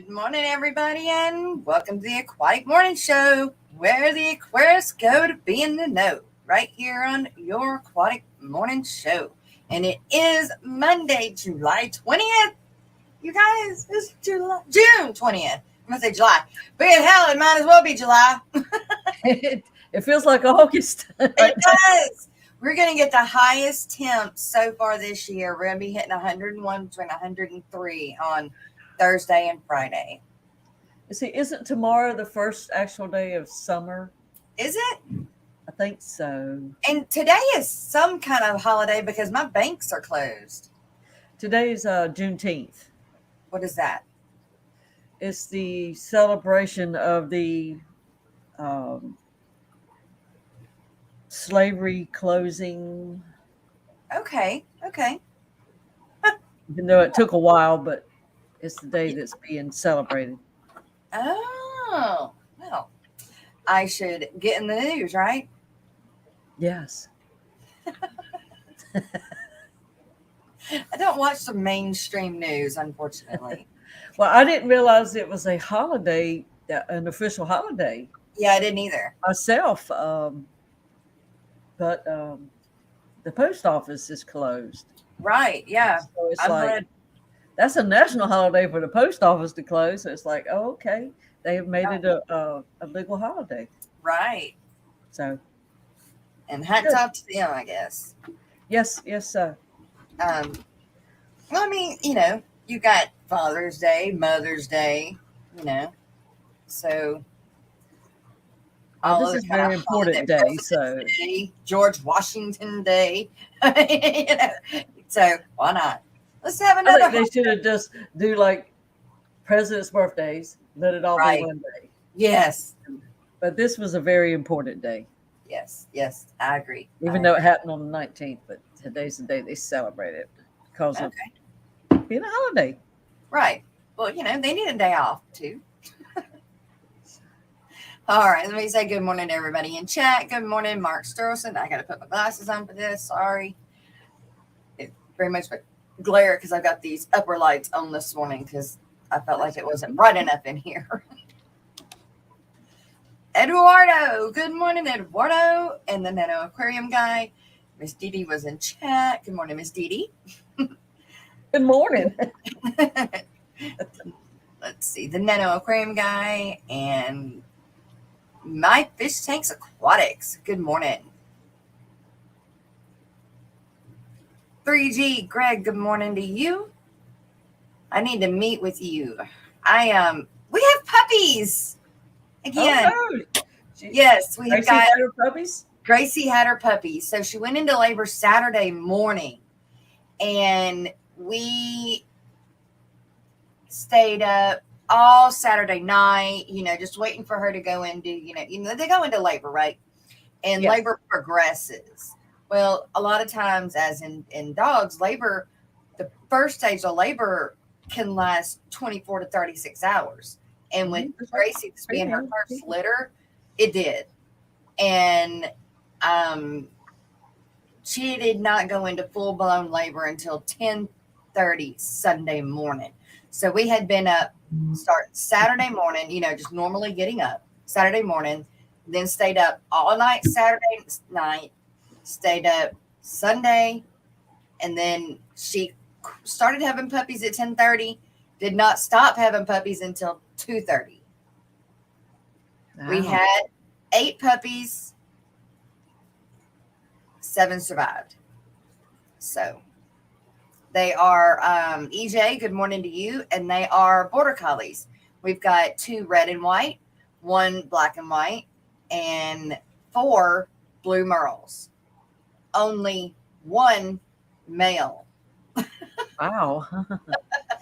Good morning, everybody, and welcome to the Aquatic Morning Show, where the aquarists go to be in the know, right here on your Aquatic Morning Show. And it is Monday, July 20th. You guys, it's June 20th. I'm going to say July. But hell, it might as well be July. It feels like August. It does. We're going to get the highest temps so far this year. We're going to be hitting 101 between 103 on Thursday and Friday. See, isn't tomorrow the first actual day of summer? Is it? I think so. And today is some kind of holiday because my banks are closed. Today is Juneteenth. What is that? It's the celebration of the slavery closing. Okay. Even though it took a while, but it's the day that's being celebrated. Oh, well, I should get in the news, right? Yes. I don't watch the mainstream news, unfortunately. Well, I didn't realize it was a holiday, an official holiday. Yeah, I didn't either. Myself, but the post office is closed. Right, yeah. So it's that's a national holiday for the post office to close. So it's like, oh, okay, they have made it a legal holiday. Right. So, and hats off to them, I guess. Yes, sir. Well, I mean, you got Father's Day, Mother's Day, so. This is a very important day. So George Washington Day, so why not? Let's have another. I think they should have just do like presidents' birthdays. Let it all be one day. Yes, but this was a very important day. Yes, I agree. Even though it happened on the 19th, but today's the day they celebrate it because of being a holiday. Right. Well, they need a day off too. All right, let me say good morning to everybody in chat. Good morning, Mark Sturleson. I got to put my glasses on for this. Sorry. It very much glare because I've got these upper lights on this morning because I felt like it wasn't bright enough in here. Eduardo. Good morning, Eduardo. And the Nano Aquarium guy. Miss Dee Dee was in chat. Good morning, Miss Dee Dee. Good morning. Let's see. The Nano Aquarium guy and My Fish Tanks Aquatics. Good morning. 3G Greg, good morning to you. I need to meet with you. We have puppies again. Oh, no. Yes, we have got her puppies. Gracie had her puppies. So she went into labor Saturday morning, and we stayed up all Saturday night, just waiting for her to go into, they go into labor, right? And labor progresses. Well, a lot of times, as in dogs, labor, the first stage of labor can last 24 to 36 hours. And with Gracie being her first litter, it did. And she did not go into full-blown labor until 10:30 Sunday morning. So we had been up, start Saturday morning, just normally getting up Saturday morning, then stayed up all night Saturday night, stayed up Sunday, and then she started having puppies at 10:30, did not stop having puppies until 2:30. Wow. We had 8 puppies, 7 survived. So they are EJ, good morning to you, and they are border collies. We've got 2 red and white, 1 black and white, and 4 blue merles. Only 1 male. Wow.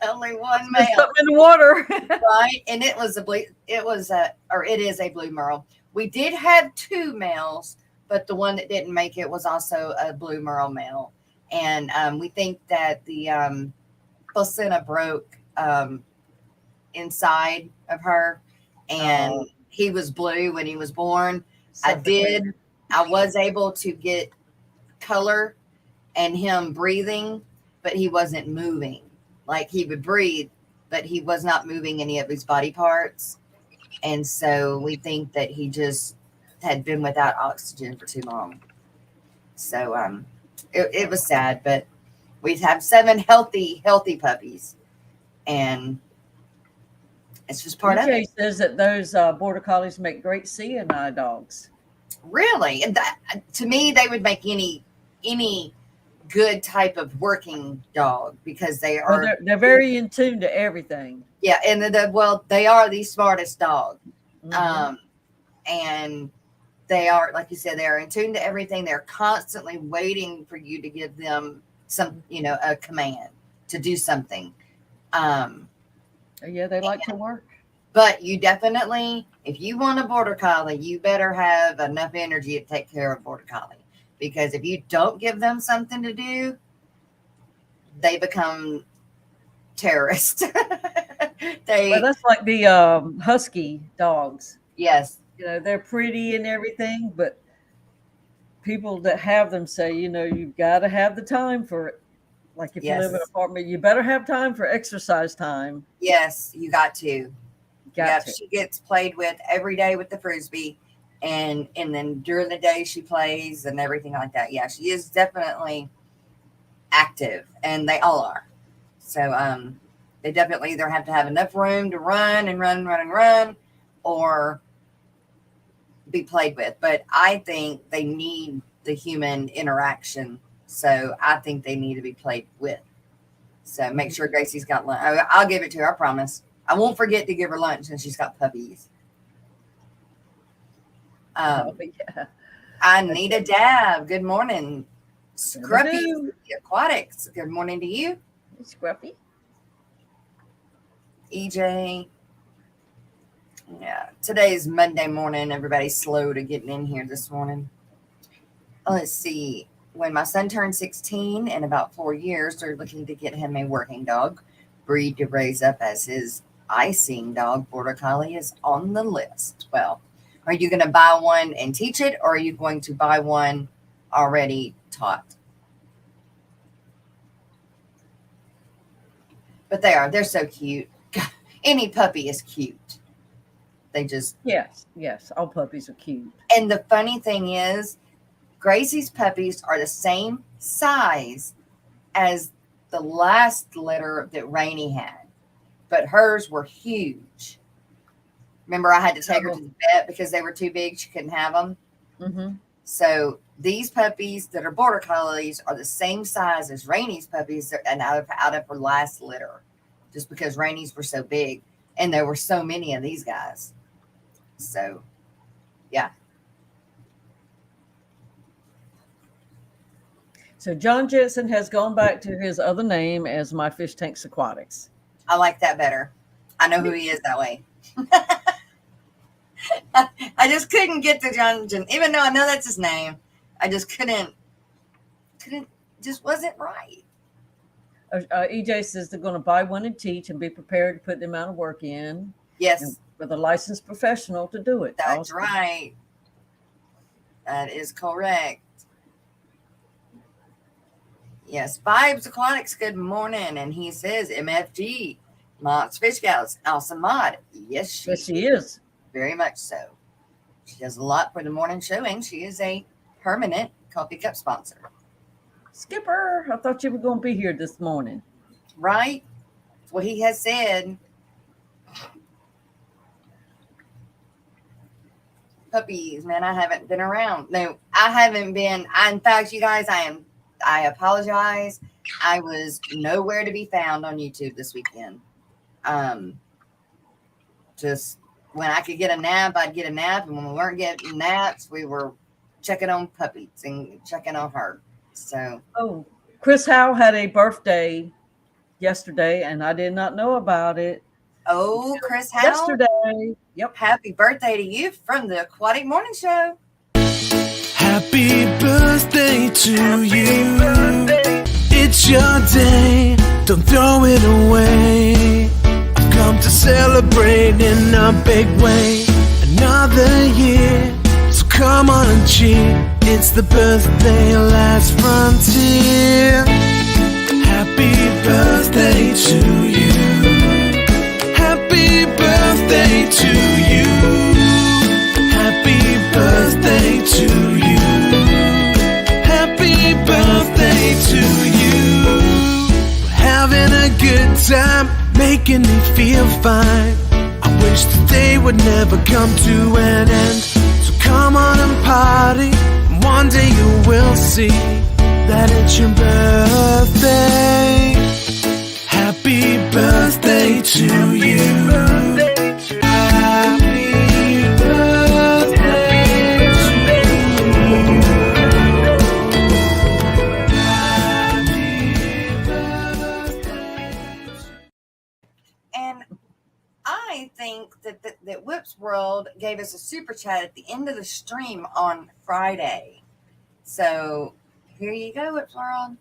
Only 1 male. Something in the water. Right. And it is a blue merle. We did have 2 males, but the one that didn't make it was also a blue merle male. And we think that the placenta broke inside of her, and he was blue when he was born. I was able to get color and him breathing, but he wasn't moving. Like he would breathe, but he was not moving any of his body parts. And so we think that he just had been without oxygen for too long. So it was sad, but we have 7 healthy puppies, and it's just part of it. Says that those border collies make great CNI dogs. Really? And that, to me, they would make any good type of working dog, because they are they're very in tune to everything. Yeah, and they are the smartest dog. Mm-hmm. And they are, like you said, they are in tune to everything. They're constantly waiting for you to give them some, a command to do something. Yeah, they like to work. But you definitely, if you want a border collie, you better have enough energy to take care of a border collie. Because if you don't give them something to do, they become terrorists. That's like the husky dogs. Yes. They're pretty and everything, but people that have them say, you've got to have the time for it. Like if you live in an apartment, you better have time for exercise time. Yes, you got to. She gets played with every day with the Frisbee, and then during the day she plays and everything like that. Yeah, she is definitely active, and they all are. So they definitely either have to have enough room to run, or be played with. But I think they need the human interaction, so I think they need to be played with. So make sure Gracie's got lunch. I'll give it to her, I promise. I won't forget to give her lunch since she's got puppies. I need a dab. Good morning, Scruffy Aquatics. Good morning to you, Scruffy. EJ. Yeah, today's Monday morning. Everybody's slow to getting in here this morning. Let's see. When my son turned 16 in about 4 years, they're looking to get him a working dog breed to raise up as his icing dog. Border Collie is on the list. Well, are you going to buy one and teach it, or are you going to buy one already taught? But they're so cute. Any puppy is cute. They just... Yes, all puppies are cute. And the funny thing is, Gracie's puppies are the same size as the last litter that Rainey had, but hers were huge. Remember, I had to take her to the vet because they were too big. She couldn't have them. Mm-hmm. So these puppies that are border collies are the same size as Rainey's puppies, and out of her last litter, just because Rainey's were so big, and there were so many of these guys. So, yeah. So John Jensen has gone back to his other name as My Fish Tanks Aquatics. I like that better. I know who he is that way. I just couldn't get to John Jensen, even though I know that's his name. I just couldn't, just wasn't right. EJ says they're going to buy one and teach and be prepared to put the amount of work in. Yes. With a licensed professional to do it. That's right. That is correct. Yes, Vibes Aquatics, good morning. And he says, MFG, Mott's Fish Gals, awesome mod. Yes, she is. Very much so. She does a lot for the morning show, and she is a permanent coffee cup sponsor. Skipper, I thought you were going to be here this morning. Right? That's what he has said. Puppies, man, I haven't been around. No, I haven't been. In fact, you guys, I apologize. I was nowhere to be found on YouTube this weekend. Just when I could get a nap, I'd get a nap. And when we weren't getting naps, we were checking on puppies and checking on her. So, Chris Howe had a birthday yesterday, and I did not know about it. Oh, Chris Howe. Yesterday. Yep. Happy birthday to you from the Aquatic Morning Show. Happy birthday to you. It's your day. Don't throw it away. I've come to celebrate in a big way. Another year. So come on and cheer. It's the birthday last frontier. Happy birthday to you. making me feel fine. I wish the day would never come to an end. So come on and party, and one day you will see that it's your birthday. Happy birthday to you. Happy birthday to you. And I think that Whip's World gave us a super chat at the end of the stream on Friday. So here you go, Whip's World.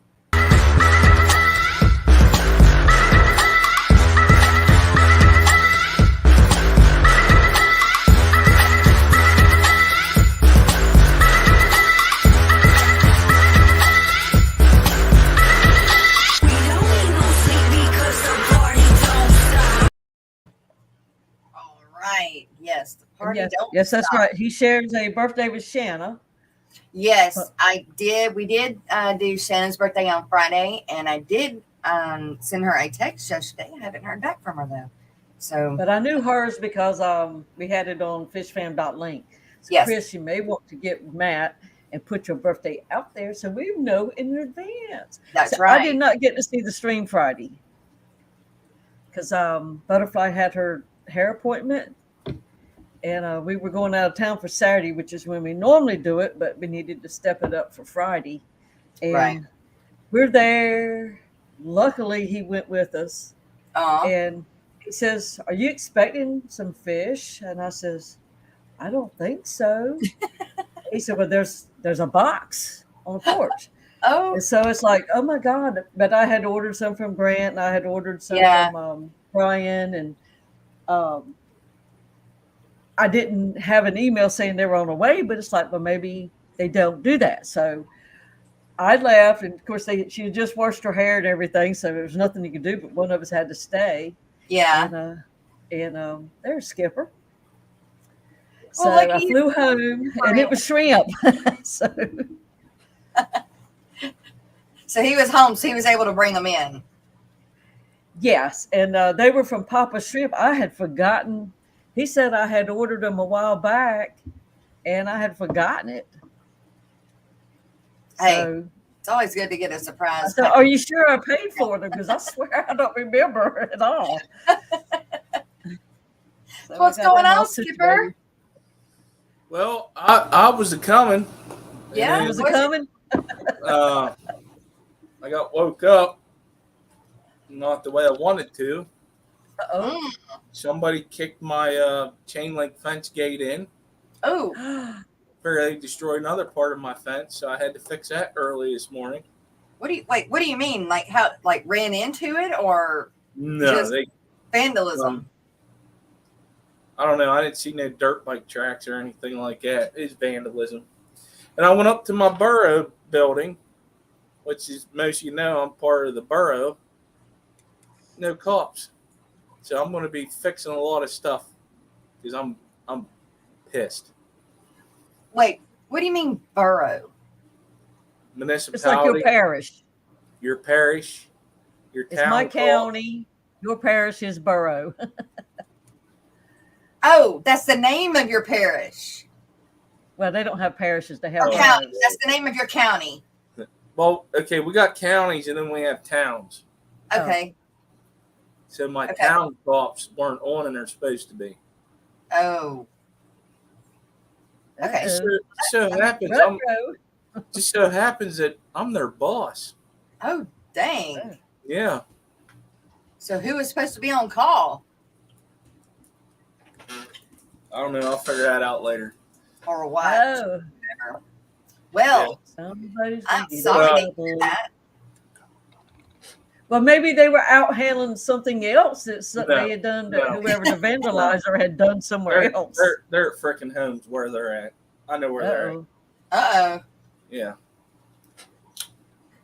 Right. Yes. The party don't Yes, that's stop. right. He shares a birthday with Shanna. Yes, I did. We did do Shannon's birthday on Friday, and I did send her a text yesterday. I haven't heard back from her though. So, But I knew hers because we had it on fishfam.link. So yes. Chris, you may want to get Matt and put your birthday out there so we know in advance. That's so right. I did not get to see the stream Friday because Butterfly had her hair appointment, and we were going out of town for Saturday, which is when we normally do it, but we needed to step it up for Friday. And Right. we're there. Luckily, he went with us. Aw. And he says, "Are you expecting some fish?" And I says, "I don't think so." He said, "Well, there's a box on the porch." Oh, And so it's like, oh my God. But I had ordered some from Grant, and I had ordered some Yeah. from Brian, and I didn't have an email saying they were on the way, but it's like, well, maybe they don't do that. So I left, and of course she had just washed her hair and everything, so there was nothing you could do, but one of us had to stay. yeah. And there's Skipper. So Well, look I at you. flew home, and it was shrimp. So So he was home, so he was able to bring them in. yes, and they were from Papa Shrimp. I had forgotten. He said I had ordered them a while back, and I had forgotten it. Hey, So it's always good to get a I surprise. said, "Are you sure I paid for them? Because I swear I don't remember at all." So What's I got going them all on, Skipper? situated. Well, I was a coming. Yeah, And Was then, it coming? I got woke up, not the way I wanted to. Oh. Somebody kicked my chain link fence gate in. Oh, Figured they destroyed another part of my fence, so I had to fix that early this morning. what do you mean? Like how? Like ran into it or No, Just- they. vandalism? I don't know. I didn't see no dirt bike tracks or anything like that. It's vandalism. And I went up to my borough building, which is most of you know I'm part of the borough. No cops. So I'm going to be fixing a lot of stuff because I'm pissed. Wait, what do you mean borough? Municipality, It's like your parish. your parish, your It's town. my hall. county. Your parish is borough. Oh, that's the name of your parish. Well, they don't have parishes. They have Or Oh. county. boroughs. That's the name of your county. Well, okay, we got counties and then we have towns. Oh. Okay. So my Okay. town cops weren't on and they're supposed to be. Oh. Okay. Uh-oh. So happens, Retro. just so happens that I'm their boss. Oh, dang. Yeah. So who was supposed to be on call? I don't know. I'll figure that out later. Or what? Oh, Well, somebody's I'm gonna get sorry to in hear trouble. that. Well, maybe they were out handling something else that No, they had done to no. whoever the vandalizer had done somewhere They're, else. they're at frickin' homes where they're at. I know where they're at. Uh-oh. Uh-oh. Yeah.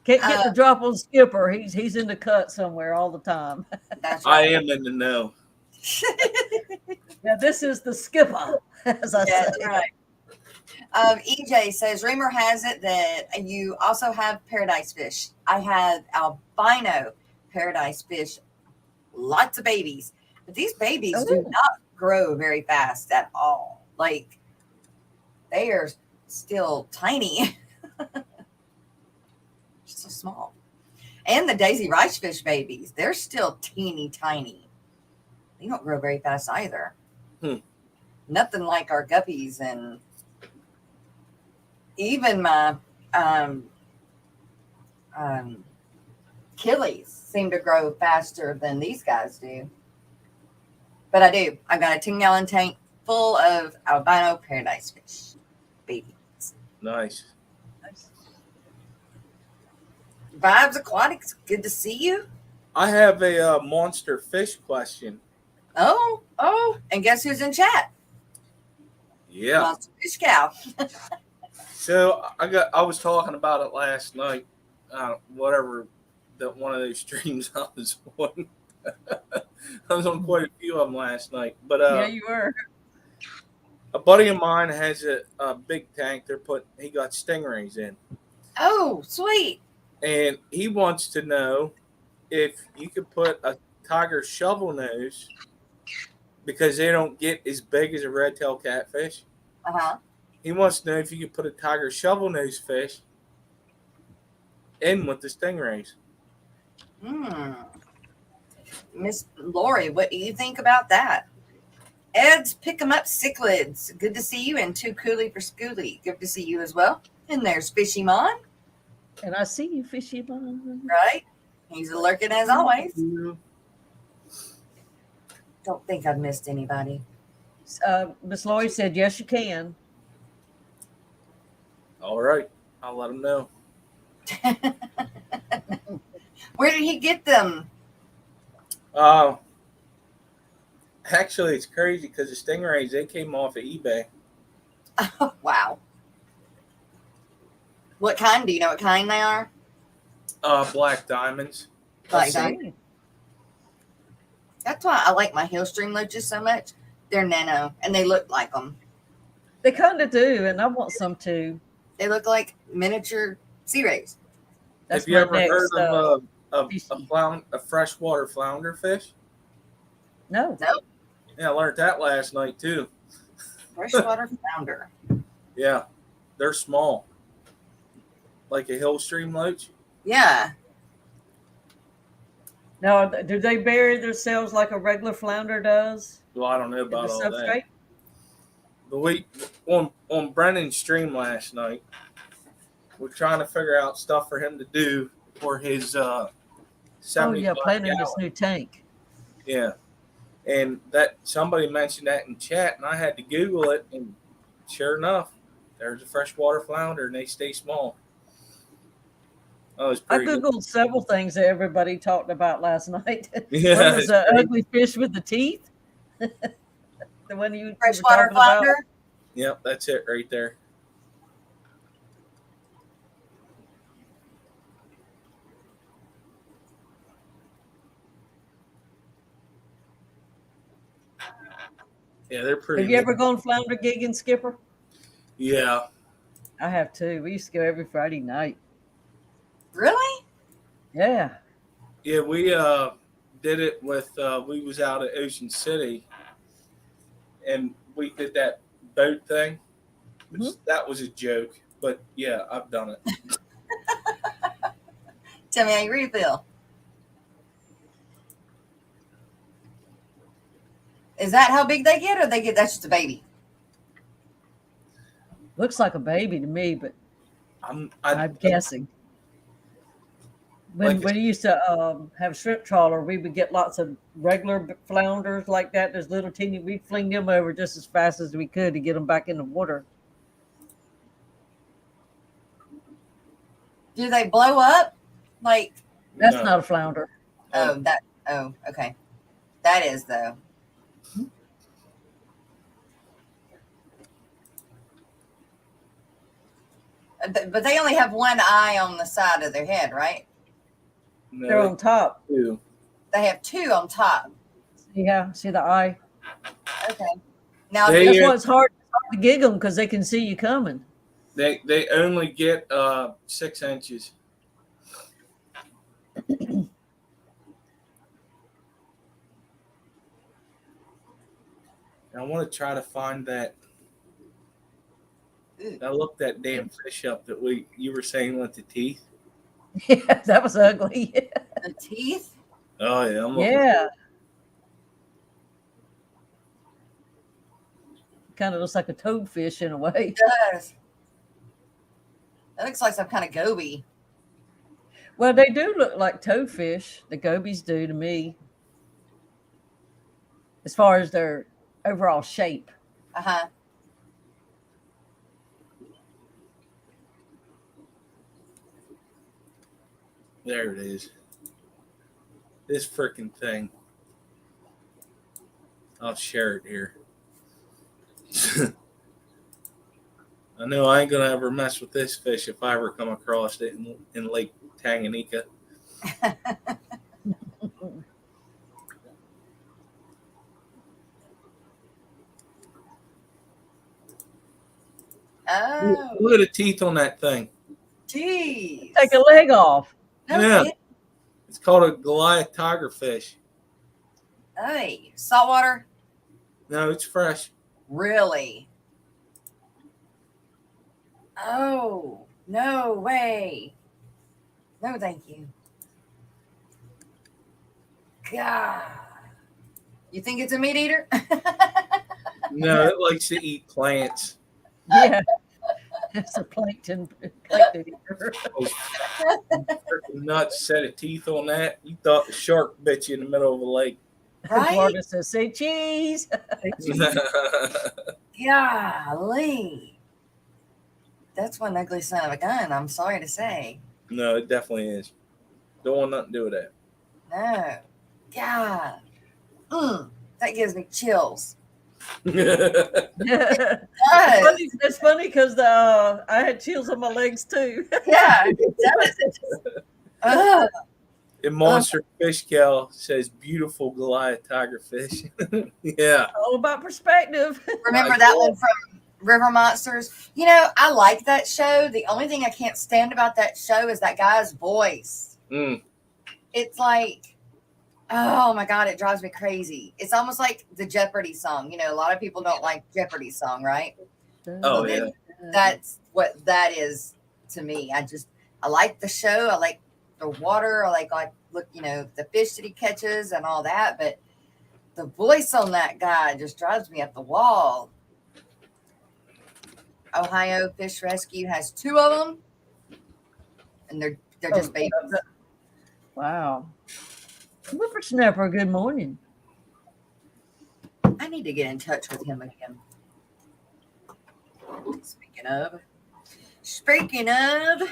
Can't get the drop on Skipper. He's in the cut somewhere all the time. That's I right. am in the know. Yeah, this is the Skipper, as I Yeah, say. that's right. EJ says, rumor has it that you also have paradise fish. I have albino paradise fish lots of babies. But these babies do not grow very fast at all. Like, they are still tiny. So small. And the daisy rice fish babies, they're still teeny tiny. They don't grow very fast either. Nothing like our guppies, and even my killies seem to grow faster than these guys do. But I do. I've got a 10-gallon tank full of albino paradise fish babies. Nice. Vibes Aquatics, good to see you. I have a monster fish question. Oh, and guess who's in chat? Yeah. Monster Fish Cow. So I was talking about it last night. Whatever that one of those streams I was on. I was on quite a few of them last night. But yeah, you were. A buddy of mine has a big tank. He got stingrays in. Oh, sweet. And he wants to know if you could put a tiger shovel nose, because they don't get as big as a red-tailed catfish. He wants to know if you could put a tiger shovel nose fish in with the stingrays. Miss Lori, what do you think about that? Ed's Pick 'em Up Cichlids. Good to see you. And Too Coolie for Schoolie. Good to see you as well. And there's Fishy Mon. And I see you, Fishy Mon. Right? He's lurking as always. Don't think I've missed anybody. Miss Lori said, yes, you can. All right. I'll let him know. Where did he get them? Actually, it's crazy because the stingrays, they came off of eBay. Oh, wow. What kind? Do you know what kind they are? Black diamonds. Black diamond. That's why I like my Hillstream loaches so much. They're nano, and they look like them. They kind of do, and I want some too. They look like miniature sea rays. That's Have you ever heard of a freshwater flounder fish? No. Yeah, I learned that last night too. Freshwater flounder. Yeah, they're small. Like a Hillstream loach? Yeah. Now, do they bury themselves like a regular flounder does? Well, I don't know about all substrate? that. But we on Brennan's stream last night, we're trying to figure out stuff for him to do for his 75 planning this gallon. new tank. Yeah. And that somebody mentioned that in chat, and I had to Google it, and sure enough, there's a freshwater flounder, and they stay small. Oh, I Googled several things that everybody talked about last night. Yeah, one was an ugly fish with the teeth. The one you freshwater flounder? About. Yep, that's it right there. Yeah, they're pretty. Have you ever gone flounder gigging, Skipper? Yeah. I have too. We used to go every Friday night. Really? Yeah. Yeah, we did it with, we was out at Ocean City, and we did that boat thing, which that was a joke, but yeah, I've done it. Tell me how you really feel. Is that how big they get, or that's just a baby? Looks like a baby to me, but I'm guessing. When we used to have shrimp trawler, we would get lots of regular flounders like that. There's little teeny, we'd fling them over just as fast as we could to get them back in the water. Do they blow up? Like, that's not a flounder. Oh, okay. That is though. But they only have one eye on the side of their head, right? No, they're on top. Two. They have two on top. Yeah, see the eye? Okay. Now that's why it's hard to gig them, because they can see you coming. They only get 6 inches. And I want to try to find that. I looked that damn fish up that you were saying with the teeth. Yeah, that was ugly. The teeth? Oh yeah, I'm looking. Yeah. Kind of looks like a toadfish in a way. It does. It looks like some kind of goby. Well, they do look like toadfish. The gobies do to me, as far as their overall shape. Uh-huh. There it is. This freaking thing. I'll share it here. I know I ain't gonna ever mess with this fish if I ever come across it in Lake Tanganyika. Oh, Look at the teeth on that thing. jeez. Take a leg off. No Yeah. kidding. It's called a Goliath tigerfish. Hey, saltwater? No, it's fresh. Really? Oh, no way. No, thank you. God. You think it's a meat eater? No, it likes to eat plants. Yeah. It's a plankton eater. Those freaking nuts set of teeth on that. You thought the shark bit you in the middle of a lake. Right? Barbara says, say cheese. Golly. That's one ugly son of a gun, I'm sorry to say. No, it definitely is. Don't want nothing to do with that. No. God. That gives me chills. It's funny because I had chills on my legs too. Yeah, it does. It just, ugh. And Monster Fish Gal says beautiful Goliath tigerfish. Yeah. All about perspective. Remember that one from River Monsters? You know, I like that show. The only thing I can't stand about that show is that guy's voice. Mm. It's like, oh my God, it drives me crazy. It's almost like the Jeopardy song. You know, a lot of people don't like Jeopardy song, right? Oh, So yeah. That's what that is to me. I like the show. I like the water. I like look, you know, the fish that he catches and all that. But the voice on that guy just drives me up the wall. Ohio Fish Rescue has 2 of them, and they're just babies. Wow. Whippersnapper, good morning. I need to get in touch with him again. Speaking of,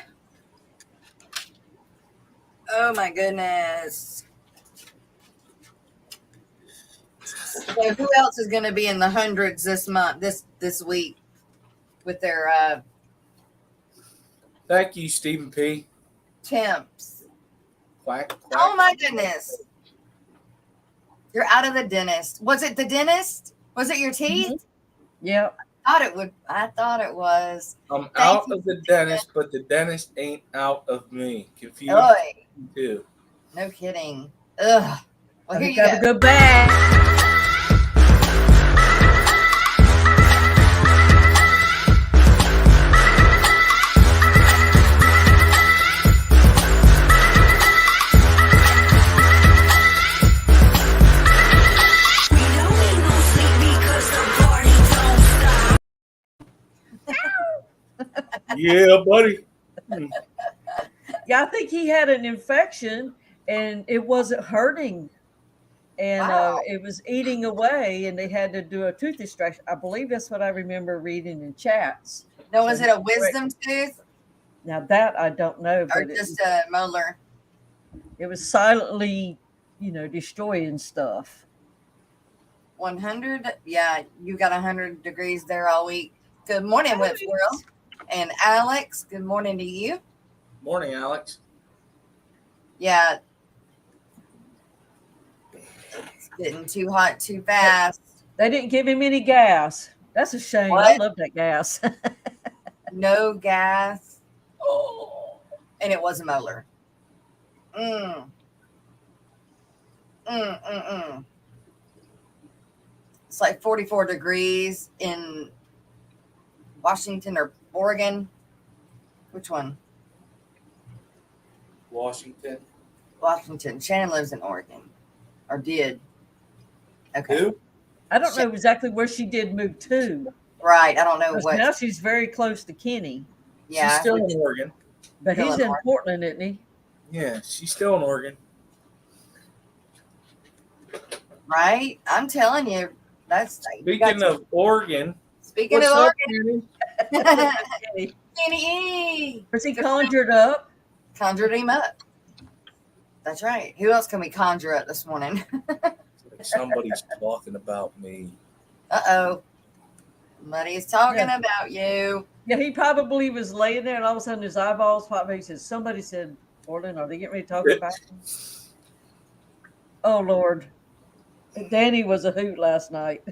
oh my goodness. So who else is going to be in the hundreds this month, this week with their Thank you, Stephen P. temps? Quack, quack. Oh my goodness. You're out of the dentist. Was it the dentist? Was it your teeth? Yep. I thought it was. I'm out of the dentist, but the dentist ain't out of me. Confused Oy, too. no kidding. Ugh. Well, here you Gotta go. go back. Yeah, buddy. Yeah, I think he had an infection and it wasn't hurting. And Wow. it was eating away, and they had to do a tooth extraction. I believe that's what I remember reading in chats. No, was it a wisdom tooth Now that I don't know, or but just a molar? it was silently, destroying stuff. 100? Yeah, you got 100 degrees there all week. Good morning, Whip Squirrel. And Alex, good morning to you. Morning, Alex. Yeah. It's getting too hot too fast. They didn't give him any gas. That's a shame. I What? love that gas. No gas. Oh. And it was a molar. It's like 44 degrees in Washington or Oregon. Which one? Washington. Washington. Shannon lives in Oregon. Or did. Okay. Who? I don't know exactly where she did move to. Right. I don't know 'Cause what. now she's very close to Kenny. Yeah. She's still in Oregon. But Still he's in in Oregon. Portland, isn't he? Yeah, she's still in Oregon. Right? I'm telling you. That's Speaking of Oregon, Speaking what's of up, Oregon. Kenny? Kenny. Was he conjured up? Conjured him up. That's right. Who else can we conjure up this morning? somebody's talking about me. Uh-oh. Somebody's talking Yeah. about you. Yeah, he probably was laying there and all of a sudden his eyeballs popped. He said, somebody said, Portland, are they getting ready to talk about him? Oh, Lord. Danny was a hoot last night.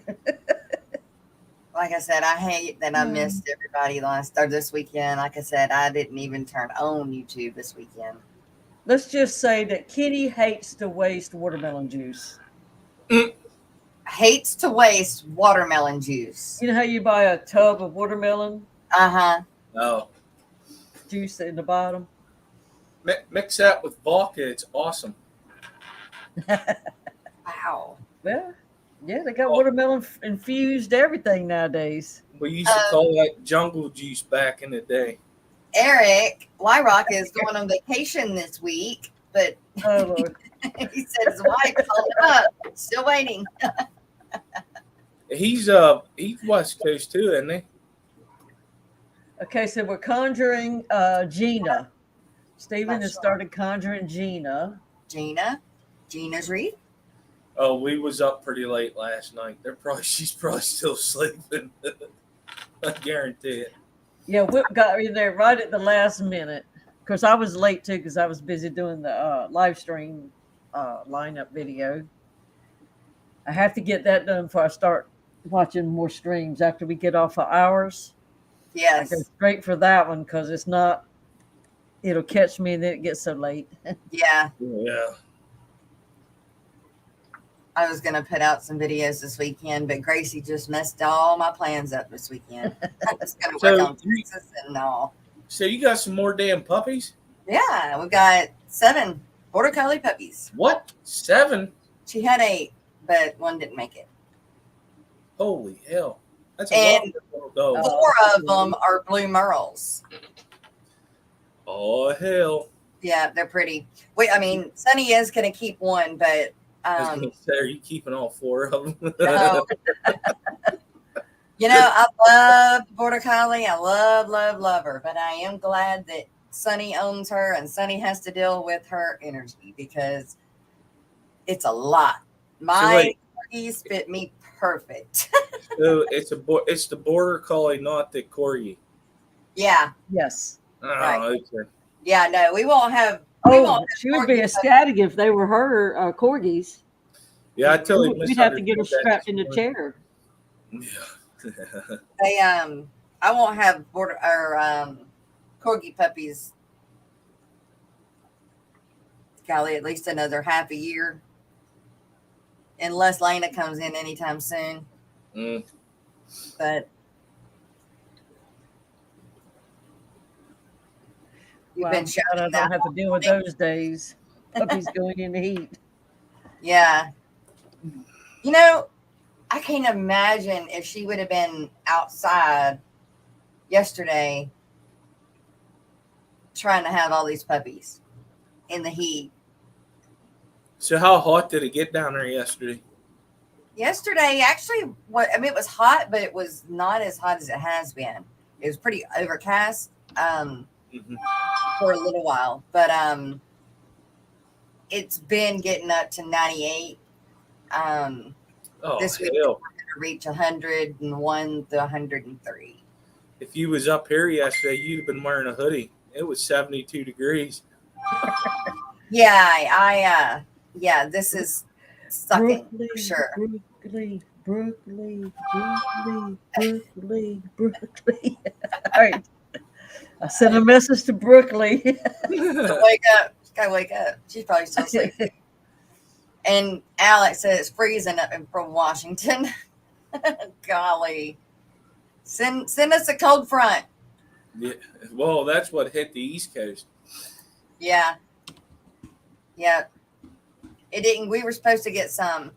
Like I said, I hate that I missed everybody this weekend. Like I said, I didn't even turn on YouTube this weekend. Let's just say that Kenny hates to waste watermelon juice. Hates to waste watermelon juice. You know how you buy a tub of watermelon Uh-huh. Oh, juice in the bottom? mix that with vodka. It's awesome. Wow. Well, yeah, they got watermelon infused everything nowadays. We used to call that jungle juice back in the day. Eric Wyrock is going on vacation this week, but Oh, Lord. he said his wife called him up. Still waiting. He's West Coast too, isn't he? Okay, so we're conjuring Gina. Stephen has started conjuring Gina. Gina's read. Oh, we was up pretty late last night. She's probably still sleeping. I guarantee it. Yeah, Whip got me there right at the last minute. Of course, I was late too because I was busy doing the live stream lineup video. I have to get that done before I start watching more streams after we get off of ours. Yes. I go straight for that one because it's not, it'll catch me and then it gets so late. Yeah. Yeah. I was going to put out some videos this weekend, but Gracie just messed all my plans up this weekend. I was going to work on Texas and all. So you got some more damn puppies? Yeah, we got 7 border collie puppies. What? 7? She had 8, but one didn't make it. Holy hell. That's a lot of little dogs. 4 of them are blue merles. Oh, hell. Yeah, they're pretty. Wait, I mean, Sunny is going to keep one, but I was going to say, are you keeping all 4 of them? no. You know, I love border collie. I love her, but I am glad that Sunny owns her and Sunny has to deal with her energy because it's a lot. My corgis fit me perfect. So it's the border collie, not the corgi. Yeah. Yes. Oh, Right. okay. Yeah, no, we won't have. She would be ecstatic if they were her corgis. Yeah, I totally We'd have to get her misunderstood that strapped in a this chair. morning. Yeah. They I won't have border or corgi puppies. Golly, at least another half a year, unless Lena comes in anytime soon. Mm. But you've been showing I don't that. have to deal with those days. Puppies going in the heat. Yeah. You know, I can't imagine if she would have been outside yesterday trying to have all these puppies in the heat. So how hot did it get down there yesterday? Yesterday, actually, it was hot, but it was not as hot as it has been. It was pretty overcast for a little while, but it's been getting up to 98. This week hell. we're going to reach 101 to 103. If you was up here yesterday, you'd have been wearing a hoodie. It was 72 degrees. Yeah, this is sucking for sure. Brooklyn. All right. I sent a message to Brooklyn. Wake up. Gotta wake up. She's probably still sleeping. And Alex said it's freezing up from Washington. Golly. Send us a cold front. Yeah. Well, that's what hit the East Coast. Yeah. Yeah. It didn't. We were supposed to get some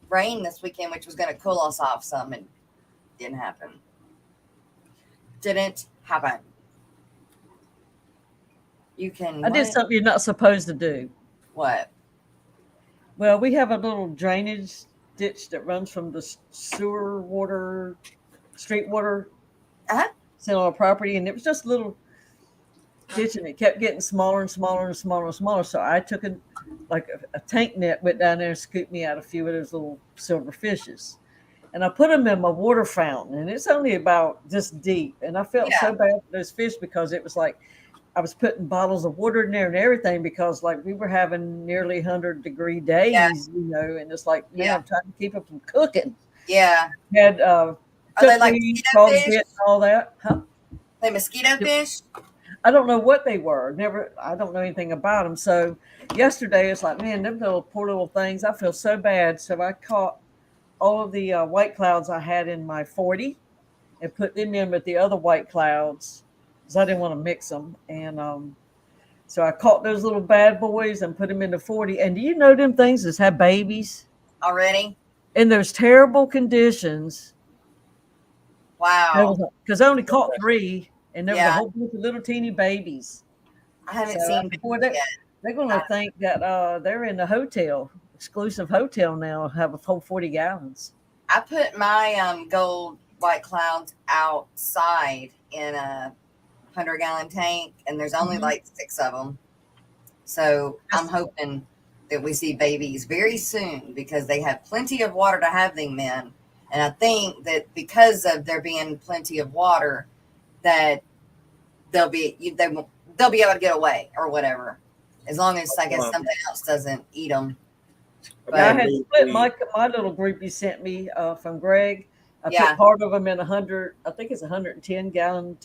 rain this weekend, which was going to cool us off some, and didn't happen. Didn't happen. You can. I did something you're not supposed to do. What? Well, we have a little drainage ditch that runs from the sewer water, street water, Uh-huh. on our property, and it was just a little ditch, and it kept getting smaller and smaller and smaller and smaller. So I took a tank net, went down there and scooped me out a few of those little silver fishes, and I put them in my water fountain, and it's only about this deep, and I felt so bad for those fish because it was like I was putting bottles of water in there and everything because like we were having nearly 100-degree days, you know, and it's like, I'm trying to keep them from cooking. Yeah. Had Are they like mosquito fish? And all that. Huh? They mosquito fish? I don't know what they were. I don't know anything about them. So yesterday it's like, man, them poor little things. I feel so bad. So I caught all of the white clouds I had in my 40 and put them in with the other white clouds because I didn't want to mix them. And so I caught those little bad boys and put them in the 40. And do you know them things that have babies? Already? In those terrible conditions. Wow. Because I only caught 3, and there was a whole bunch of little teeny babies. I haven't seen before that. They're going to think that they're in the hotel, exclusive hotel now, have a whole 40 gallons. I put my gold white clouds outside in a 100-gallon tank, and there's only like 6 of them. So I'm hoping that we see babies very soon because they have plenty of water to have them in. And I think that because of there being plenty of water, that they'll be able to get away or whatever, as long as I guess something else doesn't eat them. But I had split my little group you sent me from Greg. I put part of them in 100. I think it's 110-gallon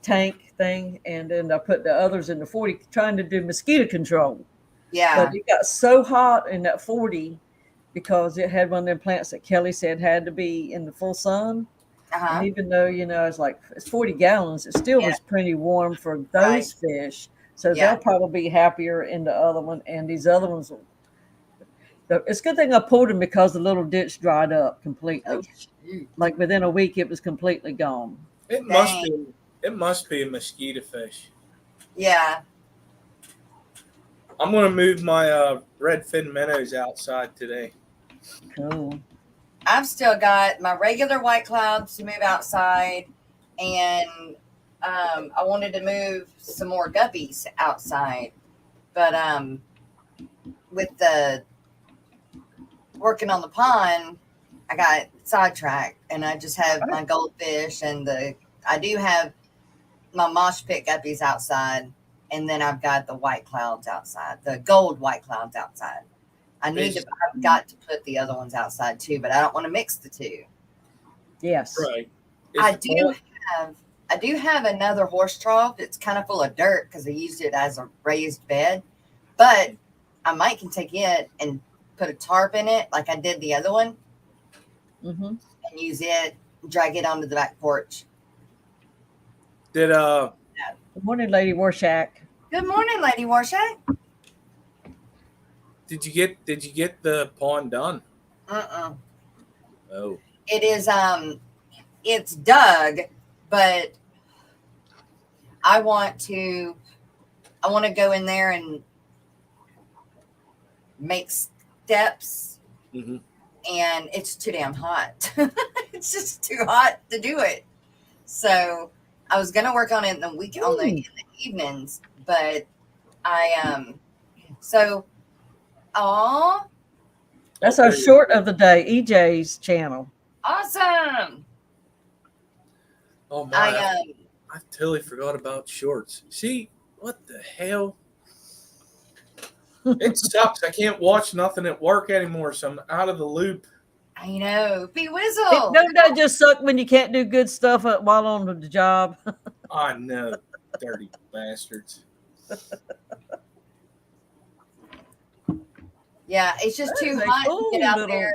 tank thing, and then I put the others in the 40, trying to do mosquito control. Yeah, but it got so hot in that 40 because it had one of them plants that Kelly said had to be in the full sun. And even though it's 40 gallons, it still was pretty warm for those fish. So they'll probably be happier in the other one, and these other ones. It's a good thing I pulled them because the little ditch dried up completely. Like within a week, it was completely gone. It must be a mosquito fish. Yeah. I'm gonna move my redfin minnows outside today. Cool. I've still got my regular white clouds to move outside, and I wanted to move some more guppies outside, but with the working on the pond, I got sidetracked, and I just have my goldfish and I do have my mosh pit guppies outside, and then I've got the white clouds outside, the gold white clouds outside. I've got to put the other ones outside too, but I don't want to mix the two. Yes. Right. I do have another horse trough. It's kind of full of dirt because I used it as a raised bed, but I might can take it and put a tarp in it like I did the other one, and use it, drag it onto the back porch. Good morning, Lady Warshak. Good morning, Lady Warshak. Did you get the pond done? Oh. It is it's dug, but I want to go in there and make steps, and it's too damn hot. It's just too hot to do it. So I was gonna work on it in the evenings, but that's our short of the day, EJ's channel. Awesome. Oh my! I totally forgot about shorts. See, what the hell? It sucks. I can't watch nothing at work anymore, so I'm out of the loop. I know. Be Whizzle. Don't that just suck when you can't do good stuff while on the job? I know. Dirty bastards. Yeah, it's just That too is a hot to cool get out little- there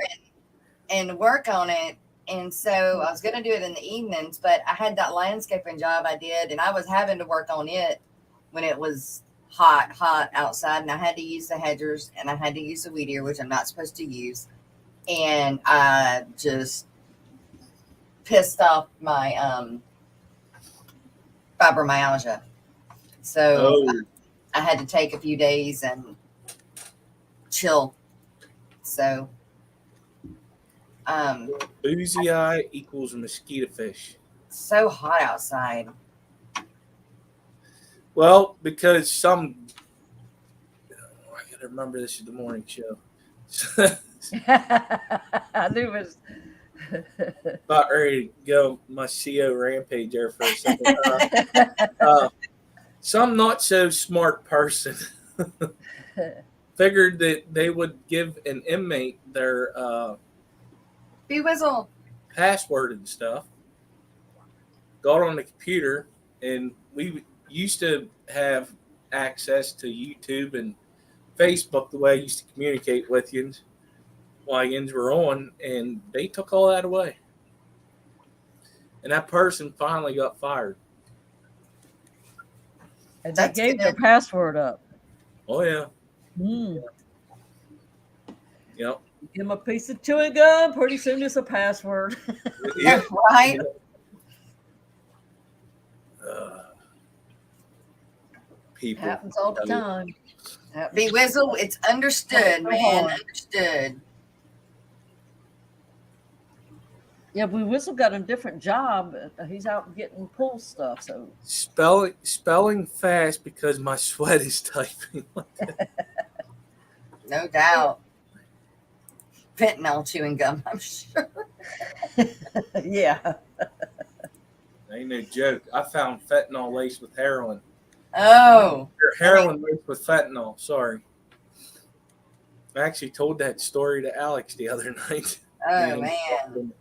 and work on it. And so I was going to do it in the evenings, but I had that landscaping job I did, and I was having to work on it when it was hot outside, and I had to use the hedgers and I had to use the weed eater, which I'm not supposed to use. And I just pissed off my fibromyalgia. So I had to take a few days and chill. So Boozy eye equals mosquito fish. so hot outside. Well, because I gotta remember this is the morning show. I knew it was. About ready to go my CO rampage there for a second. Some not so smart person figured that they would give an inmate their Whistle. password and stuff. Got on the computer, and we used to have access to YouTube and Facebook the way I used to communicate with you while yins were on, and they took all that away. And that person finally got fired. And they That's gave their good. password up. Oh yeah. Mm. Yep. Give them a piece of chewing gum. Pretty soon it's a password. Yeah. Right? People. Happens all the time. Whistle, it's understood, man. Understood. Yeah, Whistle got a different job. He's out getting pool stuff. So Spelling fast because my sweat is typing. No doubt. Fentanyl chewing gum, I'm sure. yeah. Ain't no joke. I found fentanyl laced with heroin. Oh. Or heroin laced with fentanyl. Sorry. I actually told that story to Alex the other night. Oh, man.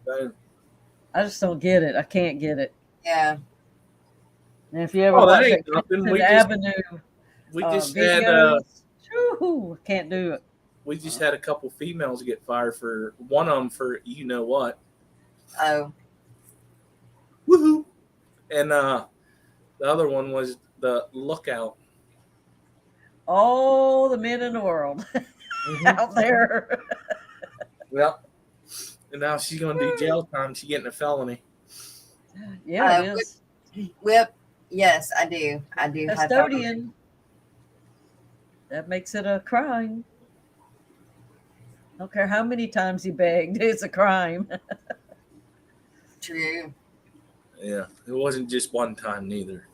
I just don't get it. I can't get it. Yeah. And if you ever Oh, watch that ain't that nothing. Crimson We just, Avenue we just had videos, whew, can't do it. we just had a couple females get fired for one of them for you know what. Oh. Woohoo! And the other one was the lookout. All the men in the world out there. Yep. And now she's gonna do jail time. She's getting a felony. Yeah, it is. Whip. Yes, I do. I do have Custodian. That makes it a crime. Don't care how many times he begged, it's a crime. True. Yeah, it wasn't just one time neither.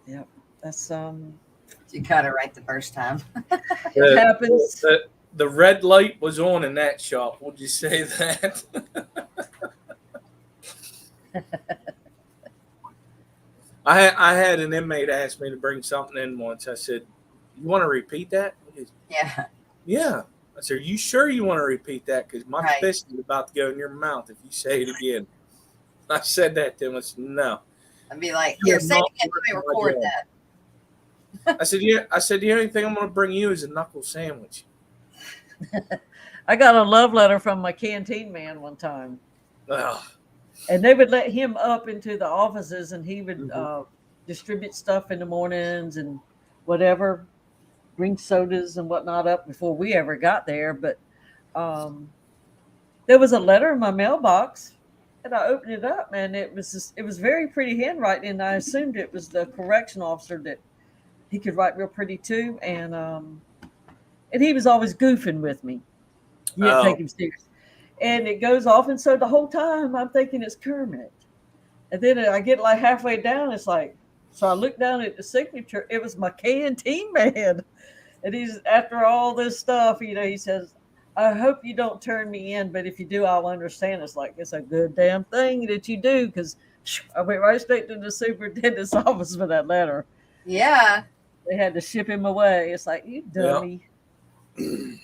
Yep, that's You got it right the first time. it happens. The red light was on in that shop. Would you say that? I had an inmate ask me to bring something in once. I said, "You want to repeat that?" He goes, Yeah. "Yeah." I said, "Are you sure you want to repeat that? Because my Right. fist is about to go in your mouth if you say it again." I said that to him. I said, "No." I'd be like, You're here, say it not again. Let me working my record job. that. I said, "Yeah." I said, "The only thing I'm going to bring you is a knuckle sandwich." I got a love letter from my canteen man one time. Ugh. And they would let him up into the offices and he would distribute stuff in the mornings and whatever, bring sodas and whatnot up before we ever got there. But there was a letter in my mailbox and I opened it up and it was very pretty handwriting. And I assumed it was the correction officer that he could write real pretty too. And he was always goofing with me. You didn't take him serious. And it goes off. And so the whole time I'm thinking it's Kermit. And then I get like halfway down. It's like, so I look down at the signature. It was my canteen man. And he's, after all this stuff, he says, "I hope you don't turn me in, but if you do, I'll understand." It's like, it's a good damn thing that you do. Because I went right straight to the superintendent's office for that letter. Yeah. They had to ship him away. It's like, you dummy. A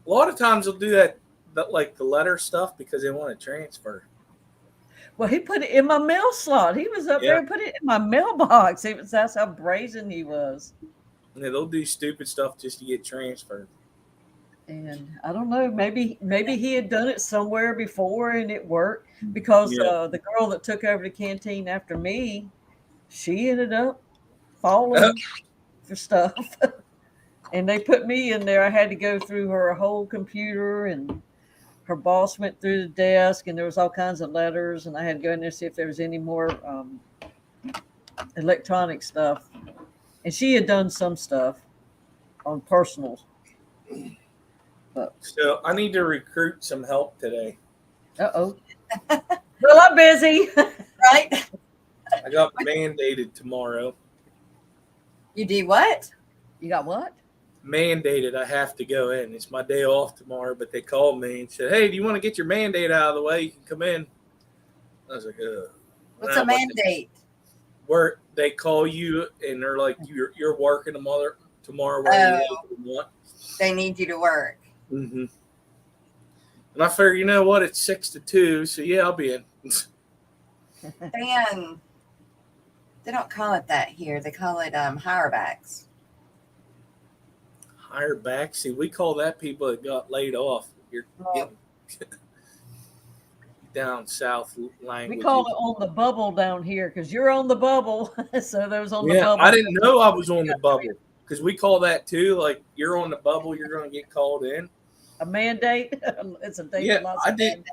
lot of times they'll do that like the letter stuff because they want to transfer. Well, he put it in my mail slot. He was up there and put it in my mailbox. That's how brazen he was. Yeah, they'll do stupid stuff just to get transferred. And I don't know, maybe he had done it somewhere before and it worked because Yeah. the girl that took over the canteen after me, she ended up falling for stuff. And they put me in there. I had to go through her whole computer, and her boss went through the desk, and there was all kinds of letters, and I had to go in there and see if there was any more electronic stuff. And she had done some stuff on personal. But So I need to recruit some help today. uh-oh. Well, I'm busy. Right? I got mandated tomorrow. You do what? You got what? Mandated. I have to go in. It's my day off tomorrow, but they called me and said, "Hey, do you want to get your mandate out of the way? You can come in." I was like, What's a mandate? Where they call you and they're like, "You're working tomorrow. Where you want." They need you to work. Mm-hmm. And I figure, you know what? It's 6 to 2, so yeah, I'll be in. They don't call it that here. They call it hirebacks. Hire back. See, we call that people that got laid off. You're getting down south language. We call it on the bubble down here because you're on the bubble. So those on the Yeah, bubble. I didn't know I was on the bubble because we call that too. Like, you're on the bubble, you're going to get called in. A mandate. It's a date. Yeah, I did.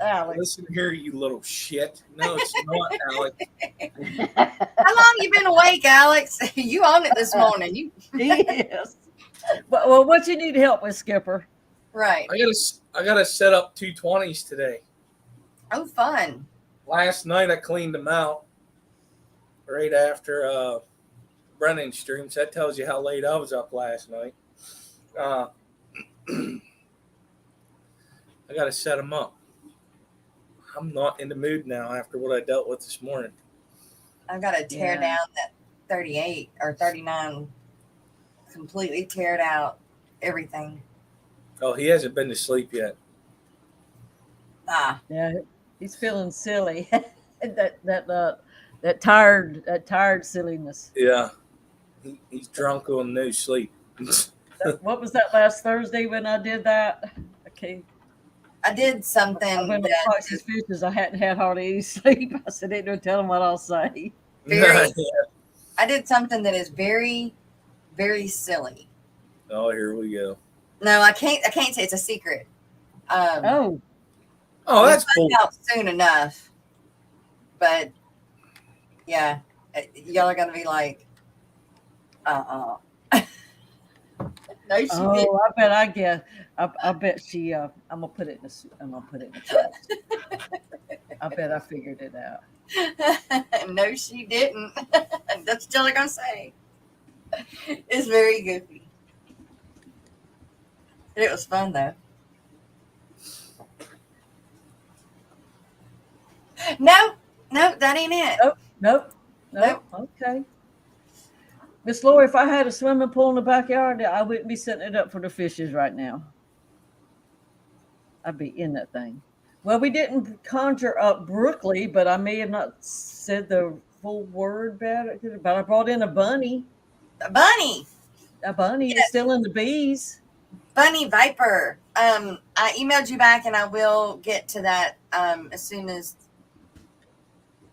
Alex. Listen here, you little shit. No, it's not, Alex. How long you been awake, Alex? You on it this morning. Yes. Well, what you need help with, Skipper? Right. I gotta set up 220s today. Oh, fun. Last night I cleaned them out right after running streams. That tells you how late I was up last night. I got to set them up. I'm not in the mood now after what I dealt with this morning. I've got to tear down that 38 or 39, completely tear it out, everything. Oh, he hasn't been to sleep yet. Yeah, he's feeling silly. that tired silliness. Yeah, he's drunk on no sleep. What was that last Thursday when I did that? Okay. I did something. I went to Fox's Fishes. I hadn't had hardly any sleep. I said, "Ain't no telling what I'll say." I did something that is very, very silly. Oh, here we go. No, I can't say it's a secret. Oh, that's cool. Out soon enough. But yeah, y'all are gonna be like, No, she didn't. I bet I guess. I bet she. I'm gonna put it in the chat. I bet I figured it out. No, she didn't. That's what I'm gonna say. It's very goofy. It was fun though. No, that ain't it. Nope. Okay. Miss Lori, if I had a swimming pool in the backyard, I wouldn't be setting it up for the fishes right now. I'd be in that thing. Well, we didn't conjure up Brooklyn, but I may have not said the full word about it. But I brought in a bunny. A bunny. A bunny is still in the bees. Bunny Viper. I emailed you back, and I will get to that as soon as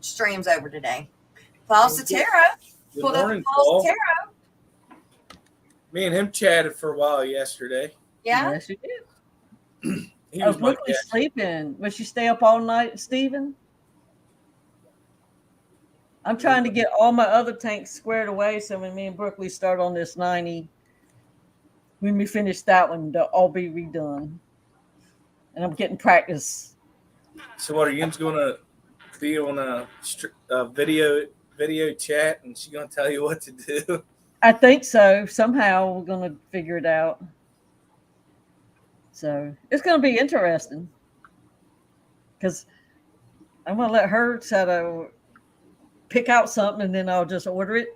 stream's over today. False Tarot. Good morning, Paul. Me and him chatted for a while yesterday. Yeah? Yes, you did. He was Brooklyn's sleeping. Will she stay up all night, Stephen? I'm trying to get all my other tanks squared away so when me and Brooklyn start on this 90, when we finish that one, they'll all be redone. And I'm getting practice. So what are you going to be on a video chat and she's going to tell you what to do? I think so. Somehow we're going to figure it out. So it's going to be interesting because I'm going to let her try to pick out something and then I'll just order it.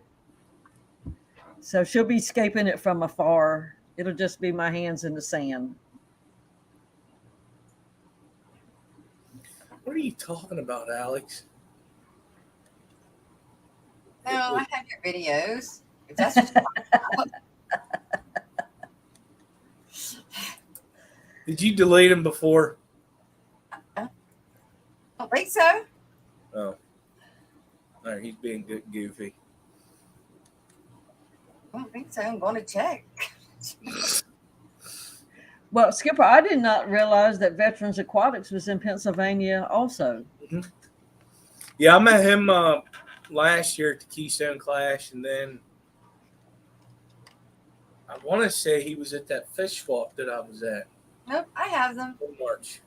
So she'll be scaping it from afar. It'll just be my hands in the sand. What are you talking about, Alex? No, I have your videos. If that's what you're talking about. Did you delete them before? I don't think so. Oh. All right, he's being good, goofy. I don't think so. I'm going to check. Well, Skipper, I did not realize that Veterans Aquatics was in Pennsylvania also. Mm-hmm. Yeah, I met him last year at the Keystone Clash, and then I want to say he was at that fish swap that I was at Nope, I have them. in March.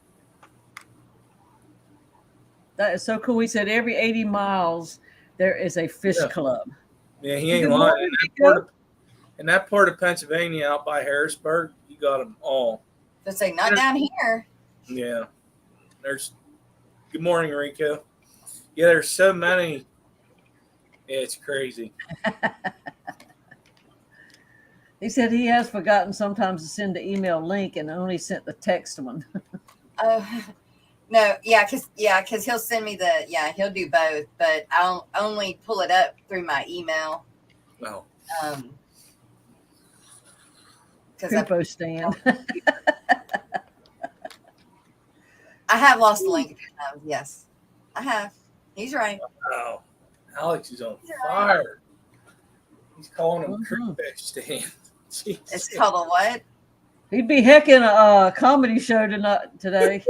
That is so cool. He said every 80 miles there is a fish club. Yeah, he ain't Good lying. morning, In that part of Pennsylvania out by Harrisburg, you got them all. Just say not down here. Yeah. Good morning, Rico. Yeah, there's so many. Yeah, it's crazy. He said he has forgotten sometimes to send the email link and only sent the text one. Oh, no, because he'll send me he'll do both, but I'll only pull it up through my email. No. Creepo stand. I have lost the link a few times. Yes, I have. He's right. Wow. Alex is on fire. He's calling him creepo stand. Jeez. It's called a what? He'd be hecking a comedy show today.